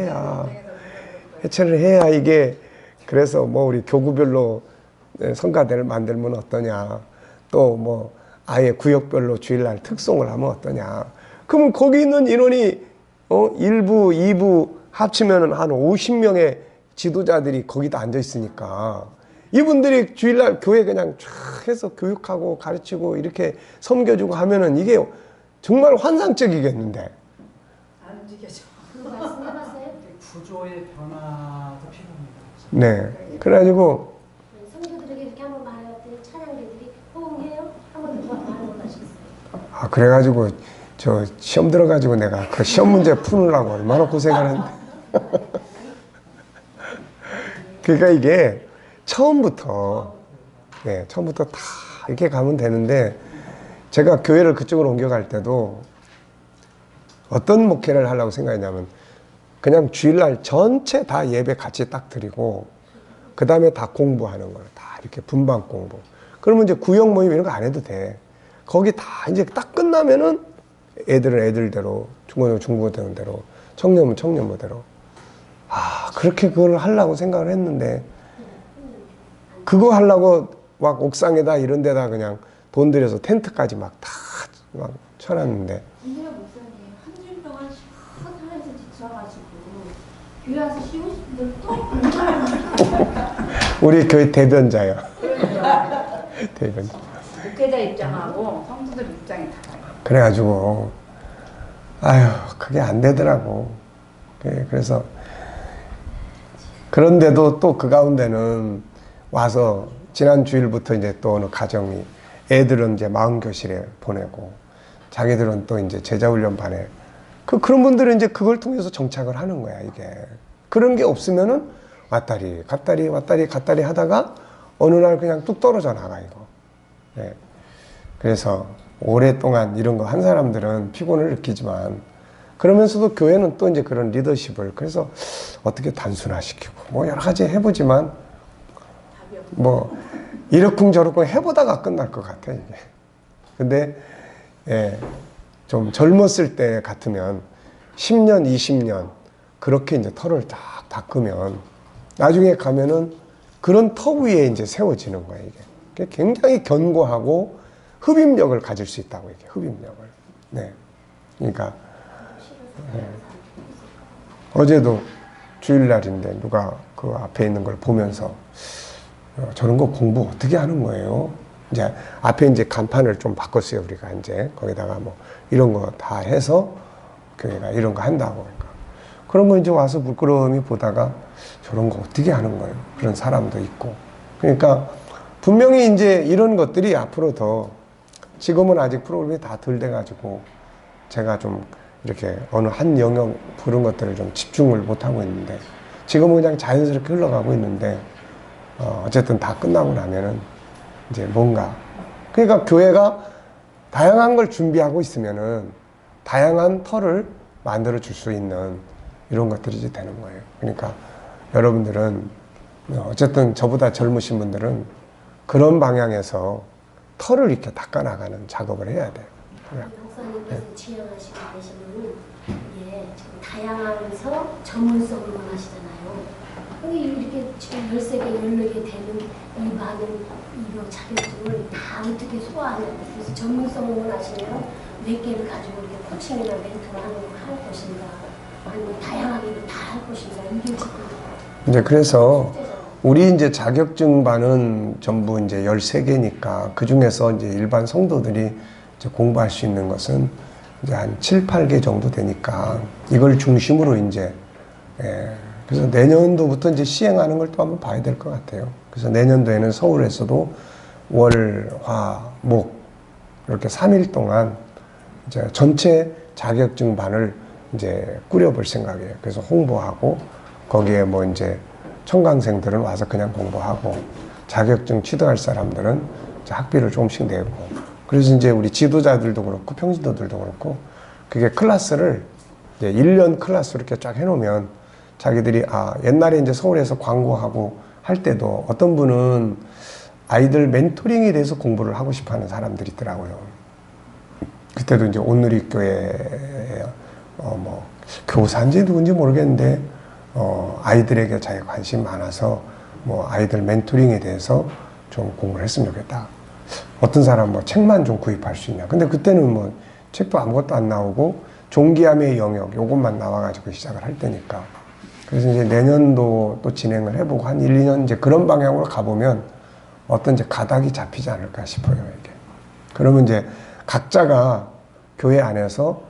해야 이게 그래서 뭐 우리 교구별로 성가대를 만들면 어떠냐. 또 뭐 아예 구역별로 주일날 특송을 하면 어떠냐. 그러면 거기 있는 인원이 1부, 2부 합치면 한 50명의 지도자들이 거기다 앉아 있으니까 이분들이 주일날 교회 그냥 쫙 해서 교육하고 가르치고 이렇게 섬겨주고 하면은 이게 정말 환상적이겠는데. 안 움직여져. 말씀해봤어요? 구조의 변화도 필요합니다. 네. 그래가지고 성도들에게 이렇게 한번 말해봤더니 찬양대들이 호응해요? 한번 더 말을 못하시겠어요? 그래가지고 저 시험 들어가지고 내가 그 시험 문제 푸느라고 얼마나 고생하는데. 그러니까 이게 처음부터 다 이렇게 가면 되는데 제가 교회를 그쪽으로 옮겨갈 때도 어떤 목회를 하려고 생각했냐면 그냥 주일날 전체 다 예배 같이 딱 드리고 그 다음에 다 공부하는 거예요. 다 이렇게 분반 공부. 그러면 이제 구역 모임 이런 거 안 해도 돼. 거기 다 이제 딱 끝나면은 애들은 애들대로, 중고는 중고대로, 청년은 청년부대로. 아, 그렇게 그걸 하려고 생각을 했는데, 그거 하려고 막 옥상에다 이런 데다 그냥 돈 들여서 텐트까지 막 다 막 쳐놨는데. 이제야 목사님 한 주일 동안 시원하게 지쳐가지고 교회 와서 쉬고 싶은데 또 우리 교회 대변자요. 대변자. 목회자 입장하고 성도들 입장이 달라요. 그래가지고, 아유, 그게 안 되더라고. 그래서, 그런데도 또 그 가운데는 와서, 지난 주일부터 이제 또 어느 가정이, 애들은 이제 마음교실에 보내고, 자기들은 또 이제 제자훈련반에, 그런 분들은 이제 그걸 통해서 정착을 하는 거야, 이게. 그런 게 없으면은, 왔다리, 갔다리, 왔다리, 갔다리 하다가, 어느 날 그냥 뚝 떨어져 나가, 이거. 예. 그래서, 오랫동안 이런 거 한 사람들은 피곤을 느끼지만 그러면서도 교회는 또 이제 그런 리더십을 그래서 어떻게 단순화시키고 뭐 여러 가지 해보지만 뭐 이러쿵저러쿵 해보다가 끝날 것 같아 이게. 근데 예, 좀 젊었을 때 같으면 10년, 20년 그렇게 이제 털을 딱 닦으면 나중에 가면은 그런 터 위에 이제 세워지는 거야 이게. 굉장히 견고하고 흡입력을 가질 수 있다고 이게 흡입력을. 네. 그러니까 어제도 주일날인데 누가 그 앞에 있는 걸 보면서 저런 거 공부 어떻게 하는 거예요? 이제 앞에 이제 간판을 좀 바꿨어요 우리가 이제 거기다가 뭐 이런 거 다 해서 교회가 이런 거 한다고 그러니까 그런 거 이제 와서 물끄러미 보다가 저런 거 어떻게 하는 거예요? 그런 사람도 있고 그러니까 분명히 이제 이런 것들이 앞으로 더 지금은 아직 프로그램이 다 덜 돼가지고 제가 좀 이렇게 어느 한 영역 그런 것들을 좀 집중을 못하고 있는데 지금은 그냥 자연스럽게 흘러가고 있는데 어쨌든 다 끝나고 나면은 이제 뭔가 그러니까 교회가 다양한 걸 준비하고 있으면은 다양한 터를 만들어 줄 수 있는 이런 것들이 이제 되는 거예요. 그러니까 여러분들은 어쨌든 저보다 젊으신 분들은 그런 방향에서 털을 이렇게 닦아나가는 작업을 해야 돼요. 목사님께서 지향하시고 계시는 게 지금 다양하면서 전문성을 원하시잖아요. 근데 이렇게 지금 13개, 14개 되는 이 많은 이런 자격증을 다 어떻게 소화하냐고. 그래서 전문성을 원하시면 몇 개를 가지고 이렇게 코칭이나 멘토하는 걸 할 것인가 아니면 다양하게 다 할 것인가 이게 지금 이제 그래서 숙제잖아요. 우리 이제 자격증반은 전부 이제 13개니까 그 중에서 이제 일반 성도들이 이제 공부할 수 있는 것은 이제 한 7, 8개 정도 되니까 이걸 중심으로 이제 그래서 내년도부터 이제 시행하는 걸 또 한번 봐야 될 것 같아요. 그래서 내년도에는 서울에서도 월, 화, 목 이렇게 3일 동안 이제 전체 자격증반을 이제 꾸려볼 생각이에요. 그래서 홍보하고 거기에 뭐 이제 청강생들은 와서 그냥 공부하고 자격증 취득할 사람들은 이제 학비를 조금씩 내고 그래서 이제 우리 지도자들도 그렇고 평신도들도 그렇고 그게 클래스를 이제 1년 클래스로 이렇게 쫙 해놓으면 자기들이 옛날에 이제 서울에서 광고하고 할 때도 어떤 분은 아이들 멘토링에 대해서 공부를 하고 싶어 하는 사람들이 있더라고요. 그때도 이제 온누리교회 뭐 교사인지 누군지 모르겠는데 아이들에게 자기 관심 많아서 뭐 아이들 멘토링에 대해서 좀 공부를 했으면 좋겠다. 어떤 사람 뭐 책만 좀 구입할 수 있냐. 근데 그때는 뭐 책도 아무것도 안 나오고 종기함의 영역 요것만 나와가지고 시작을 할 때니까. 그래서 이제 내년도 또 진행을 해보고 한 1, 2년 이제 그런 방향으로 가보면 어떤 이제 가닥이 잡히지 않을까 싶어요, 이게. 그러면 이제 각자가 교회 안에서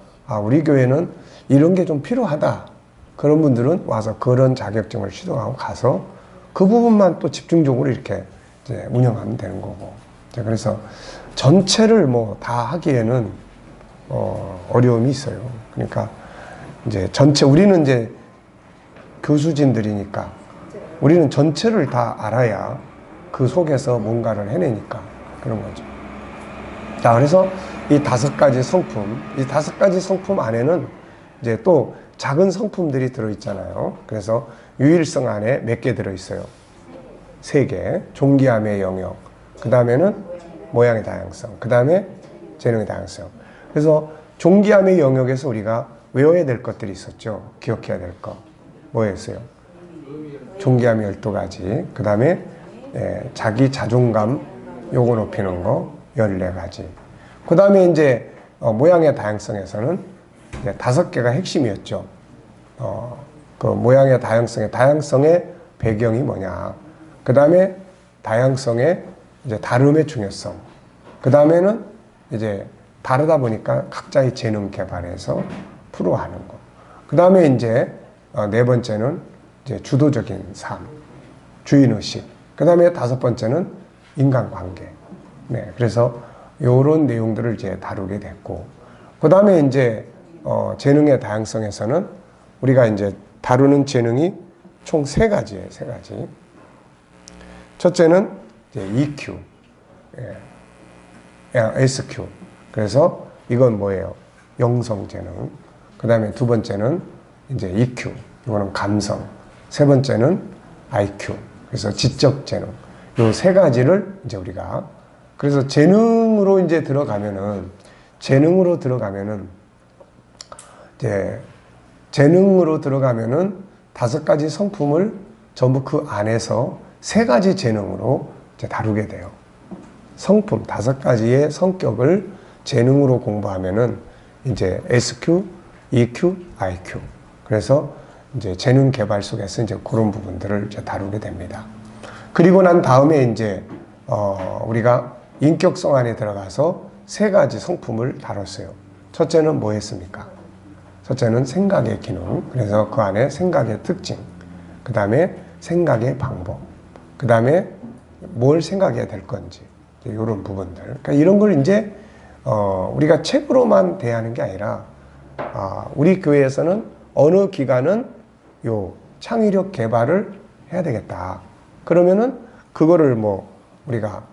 우리 교회는 이런 게 좀 필요하다. 그런 분들은 와서 그런 자격증을 취득하고 가서 그 부분만 또 집중적으로 이렇게 이제 운영하면 되는 거고. 그래서 전체를 뭐 다 하기에는 어려움이 있어요. 그러니까 이제 전체 우리는 이제 교수진들이니까 우리는 전체를 다 알아야 그 속에서 뭔가를 해내니까 그런 거죠. 자, 그래서 이 5가지 성품, 이 5가지 성품 안에는 이제 또 작은 성품들이 들어있잖아요. 그래서 유일성 안에 몇 개 들어있어요? 3개. 존귀함의 영역. 그 다음에는 모양의 다양성. 그 다음에 재능의 다양성. 그래서 존귀함의 영역에서 우리가 외워야 될 것들이 있었죠. 기억해야 될 것. 뭐였어요? 존귀함이 12가지. 그 다음에 자기 자존감 요거 높이는 거 14가지. 그 다음에 이제 모양의 다양성에서는 이제 5개가 핵심이었죠. 그 모양의 다양성의 배경이 뭐냐. 그 다음에 다양성의 이제 다름의 중요성. 그 다음에는 이제 다르다 보니까 각자의 재능 개발해서 프로하는 거. 그 다음에 이제 4번째는 이제 주도적인 삶, 주인의식. 그 다음에 5번째는 인간관계. 네, 그래서 이런 내용들을 이제 다루게 됐고, 그 다음에 이제 재능의 다양성에서는 우리가 이제 다루는 재능이 총 3가지예요, 3가지. 첫째는 이제 EQ, SQ. 그래서 이건 뭐예요? 영성 재능. 그 다음에 2번째는 이제 EQ. 이거는 감성. 3번째는 IQ. 그래서 지적 재능. 요 3가지를 이제 우리가, 그래서 재능으로 이제 들어가면은 이제 재능으로 들어가면은 5가지 성품을 전부 그 안에서 3가지 재능으로 이제 다루게 돼요. 성품 5가지의 성격을 재능으로 공부하면은 이제 SQ, EQ, IQ. 그래서 이제 재능 개발 속에서 이제 그런 부분들을 이제 다루게 됩니다. 그리고 난 다음에 이제 우리가 인격성 안에 들어가서 3가지 성품을 다뤘어요. 첫째는 뭐 했습니까? 첫째는 생각의 기능. 그래서 그 안에 생각의 특징. 그 다음에 생각의 방법. 그 다음에 뭘 생각해야 될 건지. 이런 부분들. 그러니까 이런 걸 이제 우리가 책으로만 대하는 게 아니라 우리 교회에서는 어느 기간은 요 창의력 개발을 해야 되겠다. 그러면은 그거를 뭐 우리가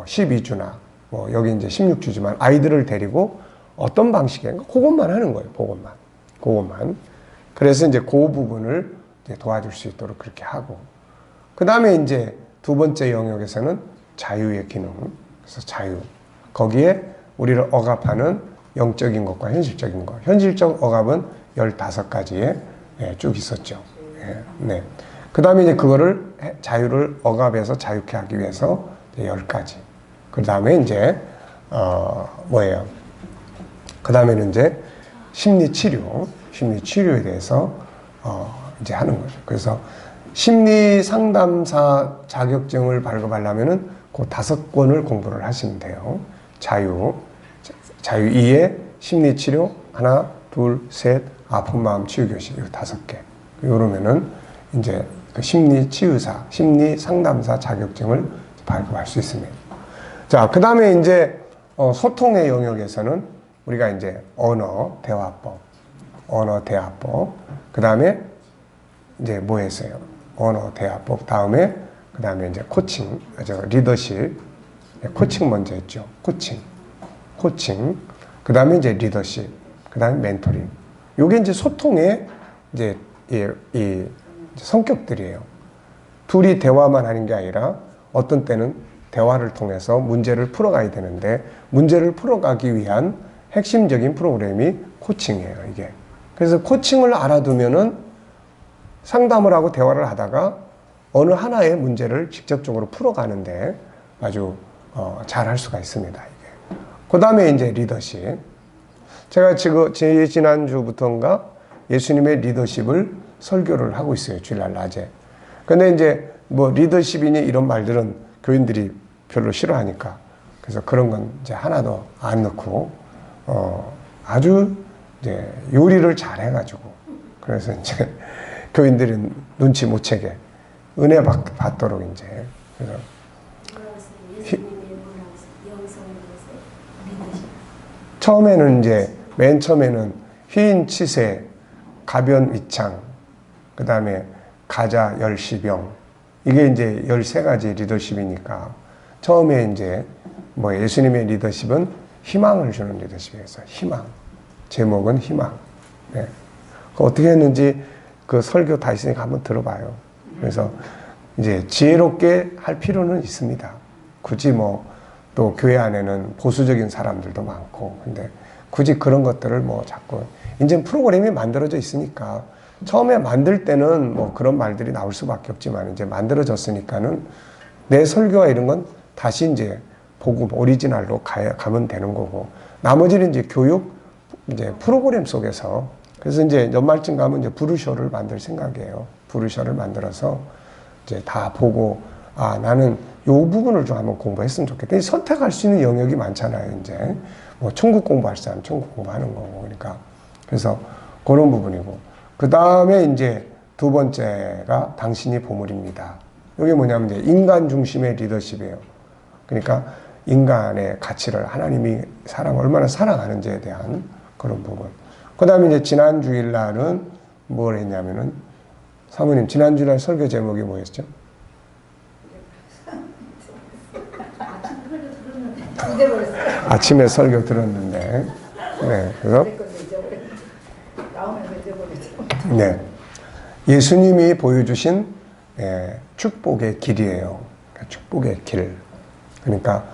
12주나 뭐 여기 이제 16주지만 아이들을 데리고 어떤 방식인가 그것만 하는 거예요. 그것만. 그래서 이제 그 부분을 이제 도와줄 수 있도록 그렇게 하고, 그 다음에 이제 2번째 영역에서는 자유의 기능. 그래서 자유. 거기에 우리를 억압하는 영적인 것과 현실적인 것. 현실적 억압은 15가지에 쭉 있었죠. 네. 그 다음에 이제 그거를 자유를 억압해서 자유케 하기 위해서 10가지. 그 다음에 이제 뭐예요? 그 다음에는 이제 심리치료에 대해서 이제 하는 거죠. 그래서 심리 상담사 자격증을 발급하려면은 그 5권을 공부를 하시면 돼요. 자유 2에 심리치료 하나, 둘, 셋, 아픈 마음 치유교실 이 5개. 이러면은 이제 그 심리치유사, 심리상담사 자격증을 발급할 수 있습니다. 자, 그 다음에 이제 소통의 영역에서는 우리가 이제 언어 대화법, 그 다음에 이제 뭐 했어요? 언어 대화법 다음에 그 다음에 이제 코칭, 리더십, 코칭 먼저 했죠. 코칭, 그 다음에 이제 리더십, 그 다음에 멘토링. 요게 이제 소통의 이제 이 성격들이에요. 둘이 대화만 하는 게 아니라 어떤 때는 대화를 통해서 문제를 풀어가야 되는데 문제를 풀어가기 위한 핵심적인 프로그램이 코칭이에요, 이게. 그래서 코칭을 알아두면은 상담을 하고 대화를 하다가 어느 하나의 문제를 직접적으로 풀어가는데 아주 잘 할 수가 있습니다, 이게. 그 다음에 이제 리더십. 제가 지금 지난주부터인가 예수님의 리더십을 설교를 하고 있어요, 주일날 낮에. 근데 이제 뭐 리더십이니 이런 말들은 교인들이 별로 싫어하니까 그래서 그런 건 이제 하나도 안 넣고 아주 이제 요리를 잘 해가지고 그래서 이제 교인들은 눈치 못 채게 은혜 받도록 이제 그래서 처음에는 이제 맨 처음에는 휘인 치세, 가변 위창, 그 다음에 가자 열시병, 이게 이제 13가지 리더십이니까 처음에 이제 뭐 예수님의 리더십은 희망을 주는 리더십이었어요. 희망. 제목은 희망. 네. 어떻게 했는지 그 설교 다 있으니까 한번 들어봐요. 그래서 이제 지혜롭게 할 필요는 있습니다. 굳이 뭐 또 교회 안에는 보수적인 사람들도 많고, 근데 굳이 그런 것들을 뭐 자꾸 이제 프로그램이 만들어져 있으니까 처음에 만들 때는 뭐 그런 말들이 나올 수밖에 없지만 이제 만들어졌으니까는 내 설교와 이런 건 다시 이제 복음 오리지널로 가면 되는 거고, 나머지는 이제 교육 이제 프로그램 속에서, 그래서 이제 연말쯤 가면 이제 브루쇼를 만들 생각이에요. 브루쇼를 만들어서 이제 다 보고, 아, 나는 요 부분을 좀 한번 공부했으면 좋겠다. 선택할 수 있는 영역이 많잖아요, 이제. 뭐 천국 공부할 사람 천국 공부하는 거고. 그러니까 그래서 그런 부분이고, 그 다음에 이제 두 번째가 당신이 보물입니다. 이게 뭐냐면 이제 인간 중심의 리더십이에요. 그러니까 인간의 가치를, 하나님이 사람을 얼마나 사랑하는지에 대한 그런 부분. 그 다음에 이제 지난 주일날은 뭘 했냐면은, 사모님 지난 주일날 설교 제목이 뭐였죠? 잊어버렸어요. 아침에 설교 들었는데, 네, 그래서 나오면서 잊어버렸죠. 네, 예수님이 보여주신 축복의 길이에요. 그러니까 축복의 길. 그러니까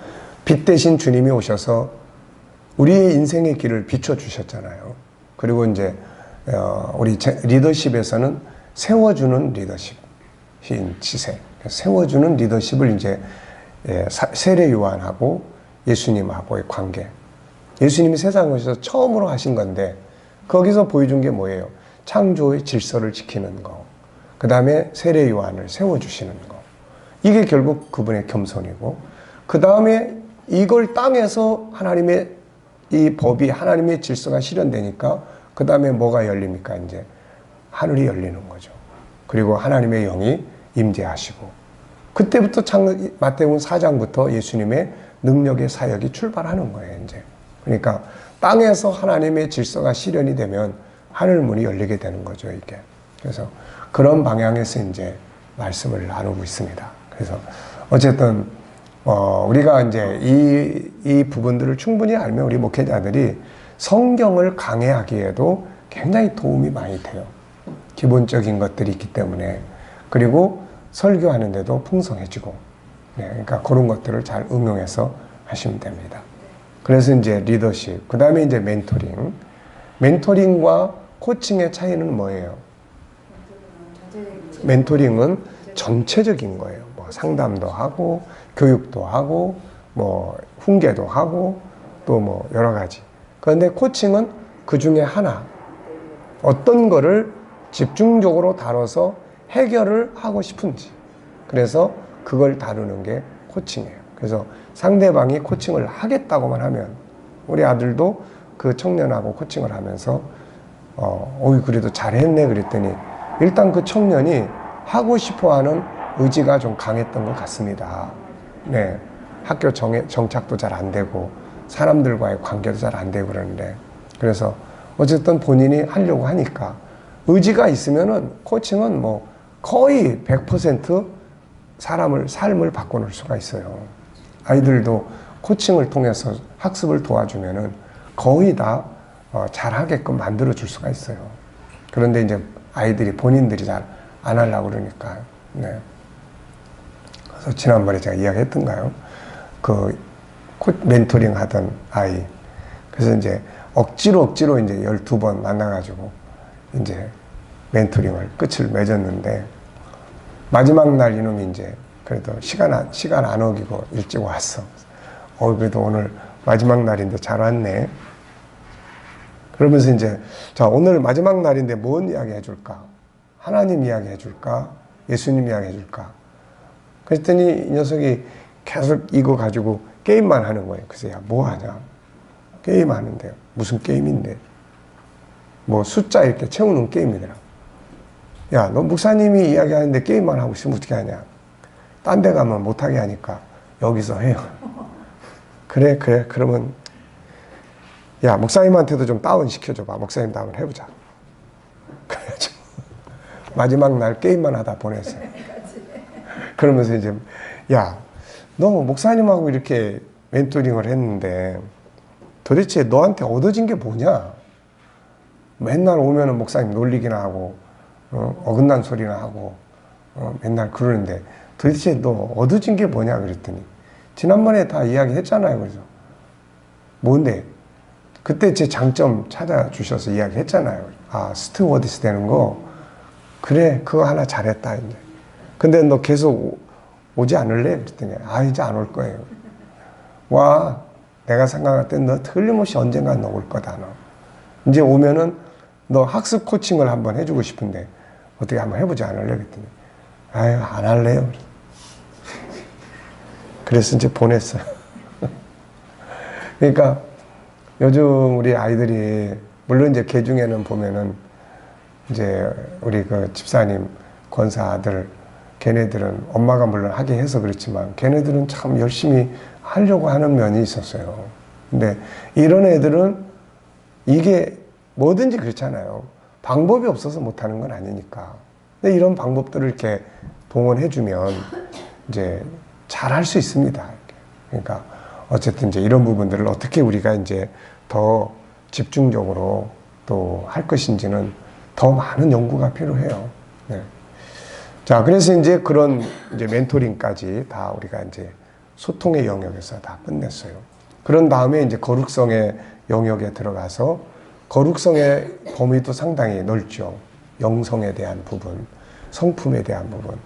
빛 대신 주님이 오셔서 우리의 인생의 길을 비춰주셨잖아요. 그리고 이제 우리 리더십에서는 세워주는 리더십인 지세, 세워주는 리더십을 이제 세례 요한하고 예수님하고의 관계. 예수님이 세상에 오셔서 처음으로 하신 건데 거기서 보여준 게 뭐예요? 창조의 질서를 지키는 거. 그 다음에 세례 요한을 세워주시는 거. 이게 결국 그분의 겸손이고, 그 다음에 이걸 땅에서 하나님의 이 법이, 하나님의 질서가 실현되니까 그 다음에 뭐가 열립니까? 이제 하늘이 열리는 거죠. 그리고 하나님의 영이 임재하시고, 그때부터 마태복음 4장부터 예수님의 능력의 사역이 출발하는 거예요, 이제. 그러니까 땅에서 하나님의 질서가 실현이 되면 하늘 문이 열리게 되는 거죠, 이게. 그래서 그런 방향에서 이제 말씀을 나누고 있습니다. 그래서 어쨌든 우리가 이제 이 부분들을 충분히 알면 우리 목회자들이 성경을 강해하기에도 굉장히 도움이 많이 돼요. 기본적인 것들이 있기 때문에. 그리고 설교하는데도 풍성해지고. 네, 그러니까 그런 것들을 잘 응용해서 하시면 됩니다. 그래서 이제 리더십, 그 다음에 이제 멘토링. 멘토링과 코칭의 차이는 뭐예요? 멘토링은 전체적인 거예요. 뭐 상담도 하고, 교육도 하고, 뭐 훈계도 하고, 또 뭐 여러 가지. 그런데 코칭은 그 중에 하나, 어떤 거를 집중적으로 다뤄서 해결을 하고 싶은지, 그래서 그걸 다루는 게 코칭이에요. 그래서 상대방이 코칭을 하겠다고만 하면, 우리 아들도 그 청년하고 코칭을 하면서 그래도 잘했네 그랬더니 일단 그 청년이 하고 싶어하는 의지가 좀 강했던 것 같습니다. 네, 학교 정착도 잘 안 되고 사람들과의 관계도 잘 안 되고 그러는데, 그래서 어쨌든 본인이 하려고 하니까 의지가 있으면은 코칭은 뭐 거의 100% 삶을 바꿔놓을 수가 있어요. 아이들도 코칭을 통해서 학습을 도와주면은 거의 다 잘하게끔 만들어줄 수가 있어요. 그런데 이제 아이들이 본인들이 잘 안 하려고 그러니까. 네. 그래서 지난번에 제가 이야기했던가요? 그 멘토링 하던 아이. 그래서 이제 억지로 이제 12번 만나가지고 이제 멘토링을 끝을 맺었는데, 마지막 날 이놈이 이제 그래도 시간 안 어기고 일찍 왔어. 그래도 오늘 마지막 날인데 잘 왔네. 그러면서 이제, 자, 오늘 마지막 날인데 뭔 이야기 해줄까? 하나님 이야기 해줄까? 예수님 이야기 해줄까? 그랬더니 이 녀석이 계속 이거 가지고 게임만 하는 거예요. 그래서 야, 뭐 하냐? 게임 하는데요. 무슨 게임인데? 뭐 숫자 이렇게 채우는 게임이더라. 야, 너 목사님이 이야기하는데 게임만 하고 있으면 어떻게 하냐? 딴 데 가면 못하게 하니까 여기서 해요. 그래. 그러면 야, 목사님한테도 좀 다운 시켜줘봐. 목사님 다운 해보자. 그래가지고 마지막 날 게임만 하다 보냈어요. 그러면서 이제, 야, 너 목사님하고 이렇게 멘토링을 했는데 도대체 너한테 얻어진 게 뭐냐? 맨날 오면은 목사님 놀리기나 하고, 어긋난 소리나 하고, 맨날 그러는데 도대체 너 얻어진 게 뭐냐 그랬더니 지난번에 다 이야기했잖아요. 그래서 뭔데? 그때 제 장점 찾아주셔서 이야기했잖아요. 아, 스튜어디스 되는 거. 그래, 그거 하나 잘했다. 이제. 근데 너 계속 오지 않을래? 그랬더니 아, 이제 안 올 거예요. 와, 내가 생각할 때 너 틀림없이 언젠간 너 올 거다. 너. 이제 오면은 너 학습 코칭을 한번 해주고 싶은데 어떻게 한번 해보지 않을래? 그랬더니 아유, 안 할래요. 그래서 이제 보냈어요. 그러니까 요즘 우리 아이들이 물론 이제 개 중에는 보면은 이제 우리 그 집사님 권사 아들 걔네들은 엄마가 물론 하게 해서 그렇지만 걔네들은 참 열심히 하려고 하는 면이 있었어요. 근데 이런 애들은 이게 뭐든지 그렇잖아요. 방법이 없어서 못하는 건 아니니까. 근데 이런 방법들을 이렇게 동원해주면 이제 잘 할 수 있습니다. 그러니까 어쨌든 이제 이런 부분들을 어떻게 우리가 이제 더 집중적으로 또 할 것인지는 더 많은 연구가 필요해요. 네. 자, 그래서 이제 그런 이제 멘토링까지 다 우리가 이제 소통의 영역에서 다 끝냈어요. 그런 다음에 이제 거룩성의 영역에 들어가서 거룩성의 범위도 상당히 넓죠. 영성에 대한 부분, 성품에 대한 부분.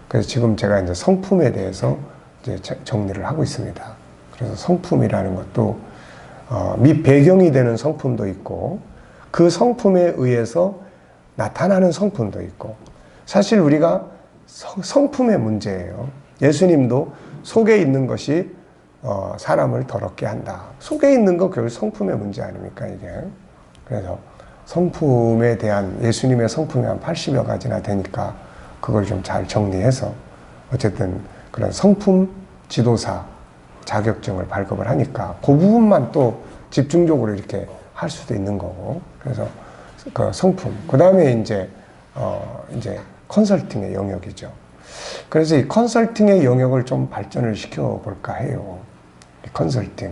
그래서 지금 제가 이제 성품에 대해서 이제 정리를 하고 있습니다. 그래서 성품이라는 것도 밑 배경이 되는 성품도 있고 그 성품에 의해서 나타나는 성품도 있고 사실 우리가 성품의 문제예요. 예수님도 속에 있는 것이 사람을 더럽게 한다. 속에 있는 거 결국 성품의 문제 아닙니까 이게. 그래서 성품에 대한 예수님의 성품이 한 80여 가지나 되니까 그걸 좀 잘 정리해서 어쨌든 그런 성품 지도사 자격증을 발급을 하니까 그 부분만 또 집중적으로 이렇게 할 수도 있는 거고. 그래서 그 성품, 그 다음에 이제 컨설팅의 영역이죠. 그래서 이 컨설팅의 영역을 좀 발전을 시켜볼까 해요. 이 컨설팅.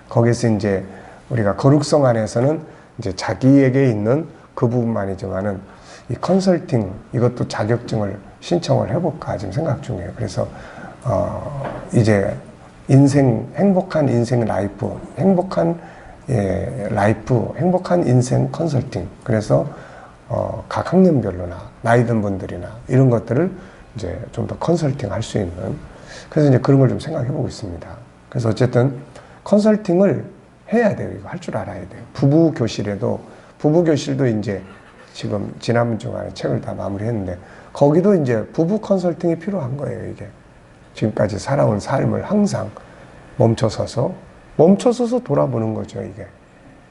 거기서 이제 우리가 거룩성 안에서는 이제 자기에게 있는 그 부분만이지만은 이 컨설팅, 이것도 자격증을 신청을 해볼까 지금 생각 중이에요. 그래서, 이제 행복한 인생 라이프, 행복한 인생 컨설팅. 그래서, 각 학년별로나, 나이 든 분들이나, 이런 것들을 이제 좀 더 컨설팅 할 수 있는. 그래서 이제 그런 걸 좀 생각해 보고 있습니다. 그래서 어쨌든 컨설팅을 해야 돼요. 이거 할 줄 알아야 돼요. 부부교실도 이제 지금 지난번 주간에 책을 다 마무리했는데, 거기도 이제 부부 컨설팅이 필요한 거예요, 이게. 지금까지 살아온 삶을 항상 멈춰서서 돌아보는 거죠, 이게.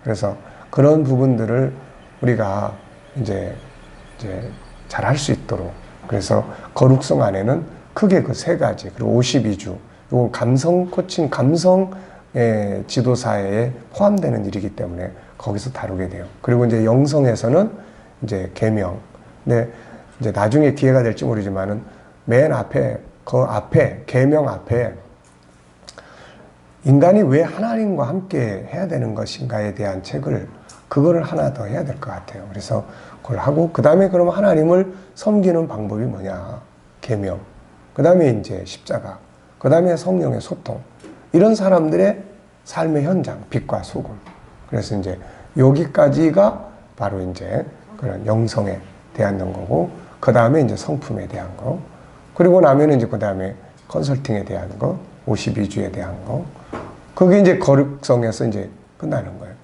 그래서 그런 부분들을 우리가 이제 잘 할 수 있도록. 그래서 거룩성 안에는 크게 그 세 가지, 그리고 52주. 이건 감성 코칭, 감성의 지도사에 포함되는 일이기 때문에 거기서 다루게 돼요. 그리고 이제 영성에서는 이제 계명. 근데 이제 나중에 기회가 될지 모르지만은 맨 앞에, 계명 앞에 인간이 왜 하나님과 함께 해야 되는 것인가에 대한 책을, 그거를 하나 더 해야 될 것 같아요. 그래서 그걸 하고, 그 다음에 그러면 하나님을 섬기는 방법이 뭐냐. 계명. 그 다음에 이제 십자가. 그 다음에 성령의 소통. 이런 사람들의 삶의 현장, 빛과 소금. 그래서 이제 여기까지가 바로 이제 그런 영성에 대한 거고, 그 다음에 이제 성품에 대한 거. 그리고 나면 이제 그 다음에 컨설팅에 대한 거, 52주에 대한 거. 그게 이제 거룩성에서 이제 끝나는 거예요.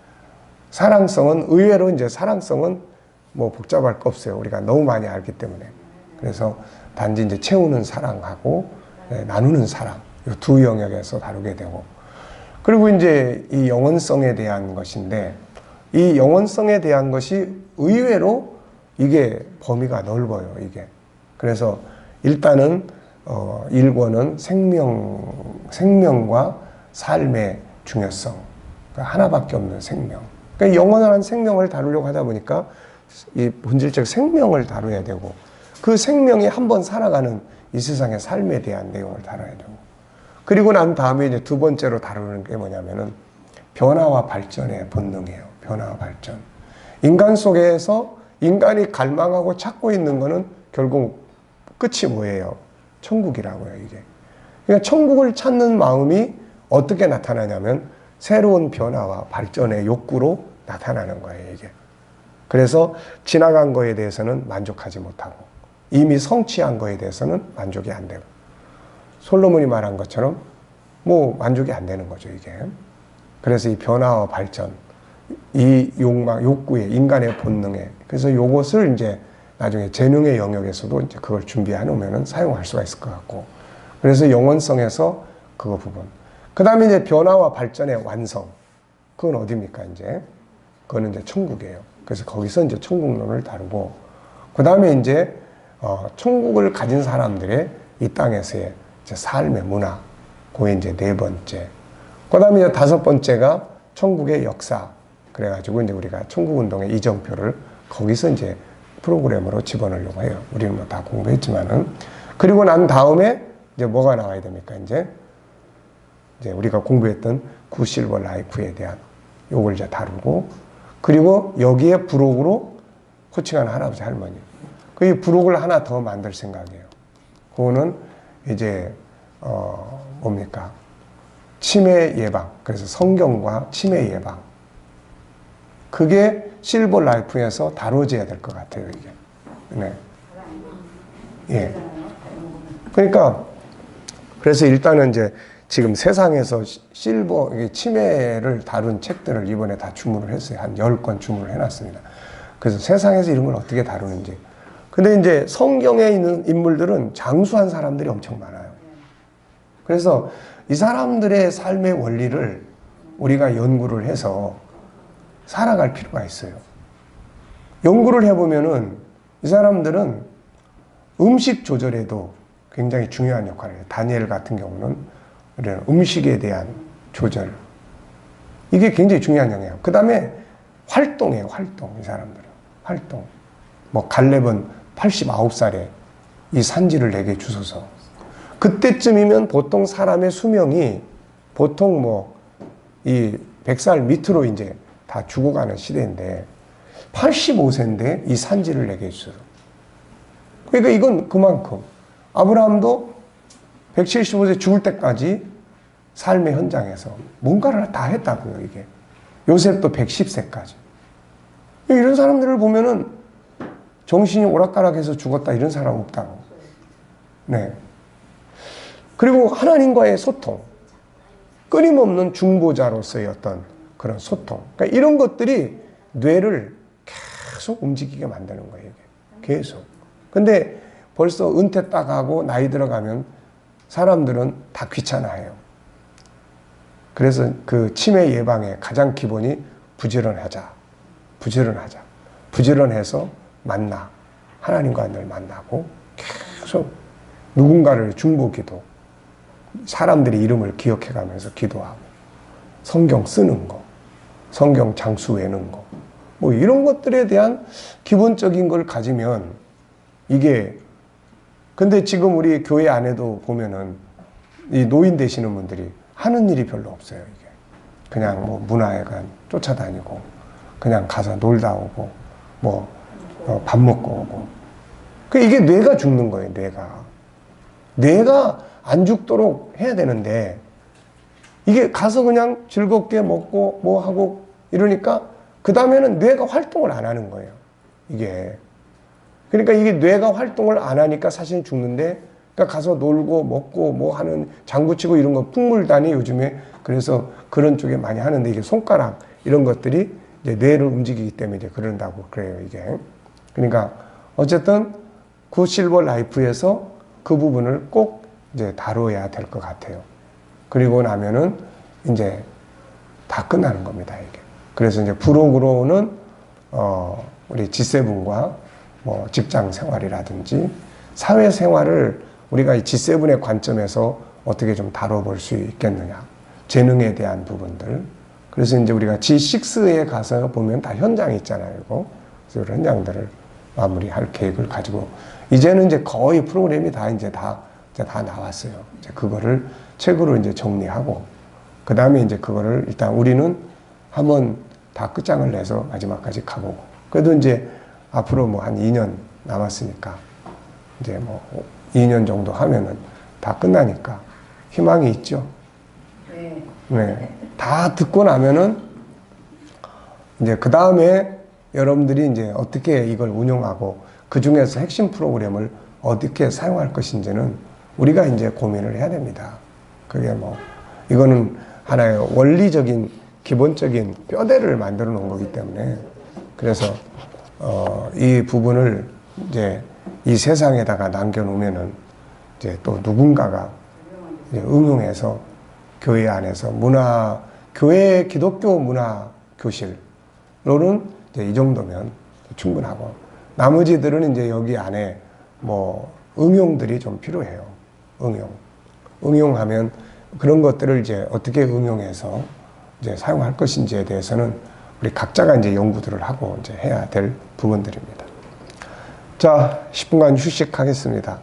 사랑성은 의외로 이제 사랑성은 뭐 복잡할 거 없어요. 우리가 너무 많이 알기 때문에. 그래서 단지 이제 채우는 사랑하고 나누는 사랑. 이 두 영역에서 다루게 되고. 그리고 이제 이 영원성에 대한 것인데, 이 영원성에 대한 것이 의외로 이게 범위가 넓어요, 이게. 그래서 일단은 1권은 생명과 삶의 중요성. 그러니까 하나밖에 없는 생명. 그러니까 영원한 생명을 다루려고 하다 보니까 이 본질적 생명을 다뤄야 되고, 그 생명이 한번 살아가는 이 세상의 삶에 대한 내용을 다뤄야 되고, 그리고 난 다음에 이제 두 번째로 다루는 게 뭐냐면은 변화와 발전의 본능이에요. 변화와 발전. 인간 속에서 인간이 갈망하고 찾고 있는 거는 결국 끝이 뭐예요? 천국이라고요, 이게. 그러니까 천국을 찾는 마음이 어떻게 나타나냐면 새로운 변화와 발전의 욕구로 나타나는 거예요, 이게. 그래서 지나간 거에 대해서는 만족하지 못하고 이미 성취한 거에 대해서는 만족이 안 되고 솔로몬이 말한 것처럼 뭐 만족이 안 되는 거죠, 이게. 그래서 이 변화와 발전, 이 욕망, 욕구에, 인간의 본능에, 그래서 요것을 이제 나중에 재능의 영역에서도 이제 그걸 준비해 놓으면 사용할 수가 있을 것 같고, 그래서 영원성에서 그거 부분. 그 다음에 이제 변화와 발전의 완성. 그건 어디입니까, 이제? 그거는 이제 천국이에요. 그래서 거기서 이제 천국론을 다루고, 그 다음에 이제, 천국을 가진 사람들의 이 땅에서의 이제 삶의 문화. 그게 이제 네 번째. 그 다음에 이제 다섯 번째가 천국의 역사. 그래가지고 이제 우리가 천국운동의 이정표를 거기서 이제 프로그램으로 집어넣으려고 해요. 우리는 뭐 다 공부했지만은. 그리고 난 다음에 이제 뭐가 나와야 됩니까? 이제 우리가 공부했던 굿실버 라이프에 대한 요걸 이제 다루고, 그리고 여기에 부록으로 코칭하는 할아버지 할머니. 그 부록을 하나 더 만들 생각이에요. 그거는 이제 뭡니까? 치매 예방. 그래서 성경과 치매 예방. 그게 실버 라이프에서 다뤄져야 될 것 같아요, 이게. 네. 예. 그러니까, 그래서 일단은 이제 지금 세상에서 실버, 치매를 다룬 책들을 이번에 다 주문을 했어요. 한 10권 주문을 해놨습니다. 그래서 세상에서 이런 걸 어떻게 다루는지. 근데 이제 성경에 있는 인물들은 장수한 사람들이 엄청 많아요. 그래서 이 사람들의 삶의 원리를 우리가 연구를 해서 살아갈 필요가 있어요. 연구를 해보면은 이 사람들은 음식 조절에도 굉장히 중요한 역할을 해요. 다니엘 같은 경우는 음식에 대한 조절. 이게 굉장히 중요한 영역이에요. 그 다음에 활동이에요, 활동. 이 사람들은. 활동. 뭐, 갈렙은 89살에 이 산지를 내게 주소서. 그때쯤이면 보통 사람의 수명이 보통 뭐, 이 100살 밑으로 이제 다 죽어가는 시대인데 85세인데 이 산지를 내게 주소서. 그러니까 이건 그만큼 아브라함도 175세 죽을 때까지 삶의 현장에서 뭔가를 다 했다고요, 이게. 요셉도 110세까지. 이런 사람들을 보면은 정신이 오락가락해서 죽었다 이런 사람 없다고. 네. 그리고 하나님과의 소통. 끊임없는 중보자로서의 어떤 그런 소통. 그러니까 이런 것들이 뇌를 계속 움직이게 만드는 거예요, 이게. 계속. 근데 벌써 은퇴 딱 하고 나이 들어가면 사람들은 다 귀찮아해요. 그래서 그 치매 예방의 가장 기본이 부지런하자. 부지런하자. 부지런해서 만나. 하나님과 늘 만나고 계속 누군가를 중보기도. 사람들의 이름을 기억해가면서 기도하고 성경 쓰는 거. 성경 장수 외는 거. 뭐 이런 것들에 대한 기본적인 걸 가지면 이게, 근데 지금 우리 교회 안에도 보면은 이 노인 되시는 분들이 하는 일이 별로 없어요, 이게. 그냥 뭐 문화회관 쫓아다니고, 그냥 가서 놀다 오고, 뭐, 밥 먹고 오고. 이게 뇌가 죽는 거예요, 뇌가. 뇌가 안 죽도록 해야 되는데, 이게 가서 그냥 즐겁게 먹고 뭐 하고 이러니까, 그 다음에는 뇌가 활동을 안 하는 거예요, 이게. 그러니까 이게 뇌가 활동을 안 하니까 사실 죽는데, 그러니까 가서 놀고 먹고 뭐 하는 장구치고 이런 거 풍물단이 요즘에 그래서 그런 쪽에 많이 하는데, 이게 손가락 이런 것들이 이제 뇌를 움직이기 때문에 이제 그런다고 그래요, 이게. 그러니까 어쨌든 그 실버 라이프에서 그 부분을 꼭 이제 다뤄야 될 것 같아요. 그리고 나면은 이제 다 끝나는 겁니다, 이게. 그래서 이제 부록으로는 우리 G7과 뭐 직장 생활이라든지 사회 생활을 우리가 이 G7의 관점에서 어떻게 좀 다뤄볼 수 있겠느냐. 재능에 대한 부분들. 그래서 이제 우리가 G6에 가서 보면 다 현장이 있잖아요, 이거. 그래서 이런 현장들을 마무리할 계획을 가지고, 이제는 이제 거의 프로그램이 다 나왔어요. 이제 그거를 책으로 이제 정리하고, 그 다음에 이제 그거를 일단 우리는 한번 다 끝장을 내서 마지막까지 가보고. 그래도 이제 앞으로 뭐 한 2년 남았으니까 이제 뭐 2년 정도 하면은 다 끝나니까 희망이 있죠. 네. 네. 다 듣고 나면은 이제 그 다음에 여러분들이 이제 어떻게 이걸 운영하고 그 중에서 핵심 프로그램을 어떻게 사용할 것인지는 우리가 이제 고민을 해야 됩니다. 그게 뭐 이거는 하나의 원리적인 기본적인 뼈대를 만들어 놓은 거기 때문에 그래서 이 부분을 이제 이 세상에다가 남겨놓으면은 이제 또 누군가가 이제 응용해서 교회 안에서 교회 기독교 문화 교실로는 이제 이 정도면 충분하고 나머지들은 이제 여기 안에 뭐 응용들이 좀 필요해요. 응용하면 그런 것들을 이제 어떻게 응용해서 이제 사용할 것인지에 대해서는 우리 각자가 이제 연구들을 하고 이제 해야 될 부분들입니다. 자, 10분간 휴식하겠습니다.